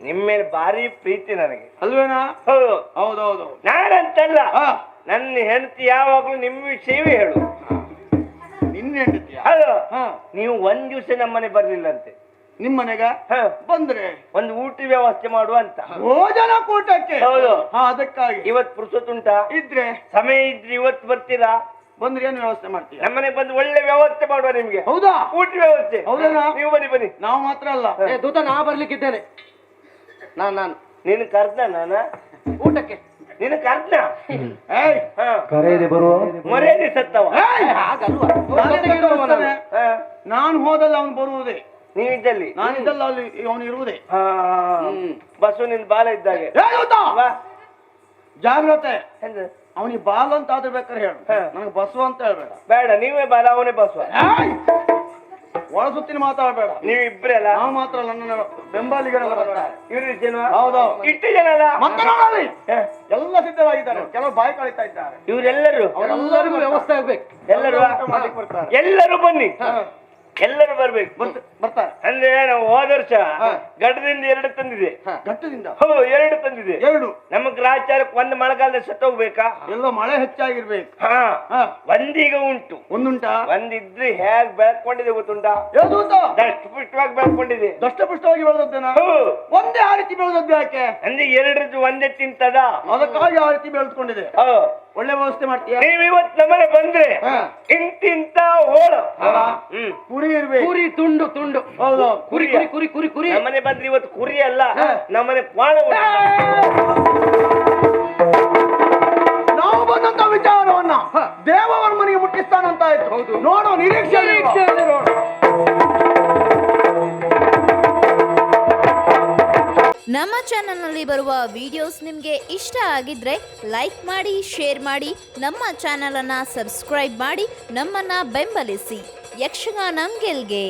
ನಿಮ್ಮ ಮೇಲೆ ಭಾರಿ ಪ್ರೀತಿ ನನಗೆ. ಅಲ್ವೇನಾ? ಹೌದು. ಹೌದೌದು. ನಾನಂತಲ್ಲ, ಹಾ. ನನ್ನ ಹೆಂಡತಿ ಯಾವಾಗ್ಲೂ ನಿಮ್ಮ ವಿಷಯವೇ ಹೇಳು. ನಿನ್ನ ಹೆಂಡತಿಯ? ಹೌದು. ಹಾ. ನೀವು ಒಂದ್ ದಿವಸ ನಮ್ಮನೆ ಬರ್ಲಿಲ್ಲಂತೆ. ನಿಮ್ಮನೆಗ ಹಾ. ಬಂದ್ರೆ ಒಂದು ಊಟ ವ್ಯವಸ್ಥೆ ಮಾಡುವ ಅಂತ. ಭೋಜನ ಕೂಟಕ್ಕೆ? ಹೌದು. ಹಾ, ಅದಕ್ಕಾಗಿ. ಇವತ್ ಪುರುಸೊತ್ತುಂಟಾ? ಇದ್ರೆ ಸಮಯ ಇದ್ರೆ ಇವತ್ತು ಬರ್ತೀರಾ? ಬಂದ್ರೆ ಏನು ವ್ಯವಸ್ಥೆ ಮಾಡ್ತೀಯ? ನಮ್ಮನೆ ಬಂದು ಒಳ್ಳೆ ವ್ಯವಸ್ಥೆ ಮಾಡುವ ನಿಮ್ಗೆ. ಹೌದಾ? ಊಟ ವ್ಯವಸ್ಥೆ. ಹೌದೇನಾ? ನೀವು ಬನ್ನಿ ಬನ್ನಿ. ನಾವು ಮಾತ್ರ ಅಲ್ಲ. ದೂತ ನಾ ಬರ್ಲಿಕ್ಕಿದ್ದೇನೆ. ನಾನು ನೀನು ಕರ್ದ ನಾನ ಊಟಕ್ಕೆ. ನೀನು ಕರ್ದ ಏಯ್, ಮರ್ಯಾದೆ ಸತ್ತವ. ಏಯ್, ಹಾಗಲ್ವಾ? ನಾನೇ ಕರ್ಕೊಂಡ್ಬರ್ತಾನೆ. ಹಾ. ನಾನು ಹೋದಲ್ಲ ಅವನು ಬರುವುದೇ, ನೀವಿದ್ದಲ್ಲಿ ನಾನಿದ್ದಲ್ಲ ಅಲ್ಲಿ ಅವನು ಇರುವುದೇ. ಬಸ್ಸು ನಿನ್ ಬಾಲ ಇದ್ದಾಗೆ. ಏ ಗೊತ್ತಾ? ವಾ. ಜಾಗ್ರತೆ. ಎಂತ? ಅವನಿಗೆ ಬಾಲ್ ಅಂತ ಆದ್ರೆ ಬೇಕಾದ್ರೆ ಹೇಳು, ನನಗೆ ಬಸವ ಅಂತ ಹೇಳ್ಬೇಡ. ಬೇಡ, ನೀವೇ ಬಾಲ ಅವನೇ ಬಸ್ವ. ಏಯ್, ಒಳ ಸುತ್ತಿನ ಮಾತಾಡಬೇಡ. ನೀವ್ ಇಬ್ರೇ ಅಲ್ಲ? ನಾವು ಮಾತ್ರ ಅಲ್ಲ, ನನ್ನ ಬೆಂಬಲಿಗರೆಲ್ಲ ಬರ್ತಾರೆ. ಇವ್ರು ಜನ? ಹೌದೌದು. ಇಷ್ಟು ಜನ ಅಲ್ಲ? ಮತ್ತೆ ನೋಡಲಿ, ಎಲ್ಲ ಸಿದ್ಧರಾಗಿದ್ದಾರೆ. ಕೆಲವರು ಬಾಯಿ ಕಳೀತಾ ಇದ್ದಾರೆ. ಇವರೆಲ್ಲರೂ ಎಲ್ಲರಿಗೂ ವ್ಯವಸ್ಥೆ ಆಗ್ಬೇಕು. ಎಲ್ಲರೂ ಮಾಡ್ಲಿಕ್ಕೆ ಬರ್ತಾರೆ. ಎಲ್ಲರೂ ಬನ್ನಿ. ಎಲ್ಲರೂ ಬರ್ಬೇಕು. ಬರ್ತಾರೆ. ಅಂದ್ರೆ ನಾವು ಹೋದ ವರ್ಷ ಗಡ್ಡದಿಂದ 2 ತಂದಿದೆ. ಘಟ್ಟದಿಂದ? ಹೌದು, 2 ತಂದಿದೆ. 2? ನಮ್ಮ ಗ್ರಾಚಾರಕ್ಕೆ ಒಂದು ಮಳೆಗಾಲದಲ್ಲಿ ಸತ್ತೋಗ್ಬೇಕಾ? ಎಲ್ಲ ಮಳೆ ಹೆಚ್ಚಾಗಿರ್ಬೇಕು. ಹಾ. ಹಾ. ಒಂದೀಗ ಉಂಟು. ಒಂದುಂಟಾ? ಒಂದಿದ್ರೆ ಹೇಗ್ ಬೆಳ್ಕೊಂಡಿದೆ ಗೊತ್ತುಂಟಾ? ಯಾವುದು ಅಂತ? ದಷ್ಟಪುಷ್ಟವಾಗಿ ಬೆಳ್ಕೊಂಡಿದೆ. ದಷ್ಟಪುಷ್ಟವಾಗಿ ಬೆಳೆದದ್ದೇನ? ಒಂದೇ ಆ ರೀತಿ ಬೆಳೆದದ್ದು ಯಾಕೆ? ಅಂದ್ರೆ 2 ಒಂದೇ ತಿಂತದ, ಅದಕ್ಕಾಗಿ ಆ ರೀತಿ ಬೆಳೆದುಕೊಂಡಿದೆ. ಒಳ್ಳೆ ವ್ಯವಸ್ಥೆ ಮಾಡ್ತೀಯ. ನೀವ್ ಇವತ್ ನಮ್ಮನೆ ಬಂದ್ರೆ ಇಂತಿಂತ ಹೋಳು. ಕುರಿ ಇರ್ಬೇಕು. ಕುರಿ ತುಂಡು ತುಂಡು. ಹೌದು. ಕುರಿ ಕುರಿ ಕುರಿ ಕುರಿ ಕುರಿ. ನಮ್ಮನೆ ಬಂದ್ರೆ ಇವತ್ತು ಕುರಿ ಅಲ್ಲ, ನಮ್ಮನೆ ಕ್ವಾಣ. ನಾವು ಬಂದಂತ ವಿಚಾರವನ್ನ ದೇವವರ್ಮನಿಗೆ ಮುಟ್ಟಿಸ್ತಾನಂತ ಆಯ್ತು. ನೋಡು, ನಿರೀಕ್ಷೆ ನೋಡು. ನಮ್ಮ ಚಾನಲ್ನಲ್ಲಿ ಬರುವ ವಿಡಿಯೋಸ್ ನಿಮಗೆ ಇಷ್ಟ ಆಗಿದ್ರೆ ಲೈಕ್ ಮಾಡಿ, ಶೇರ್ ಮಾಡಿ, ನಮ್ಮ ಚಾನಲನ್ನು ಸಬ್ಸ್ಕ್ರೈಬ್ ಮಾಡಿ, ನಮ್ಮನ್ನು ಬೆಂಬಲಿಸಿ. ಯಕ್ಷಗಾನ ಗೆಲ್ಗೆ.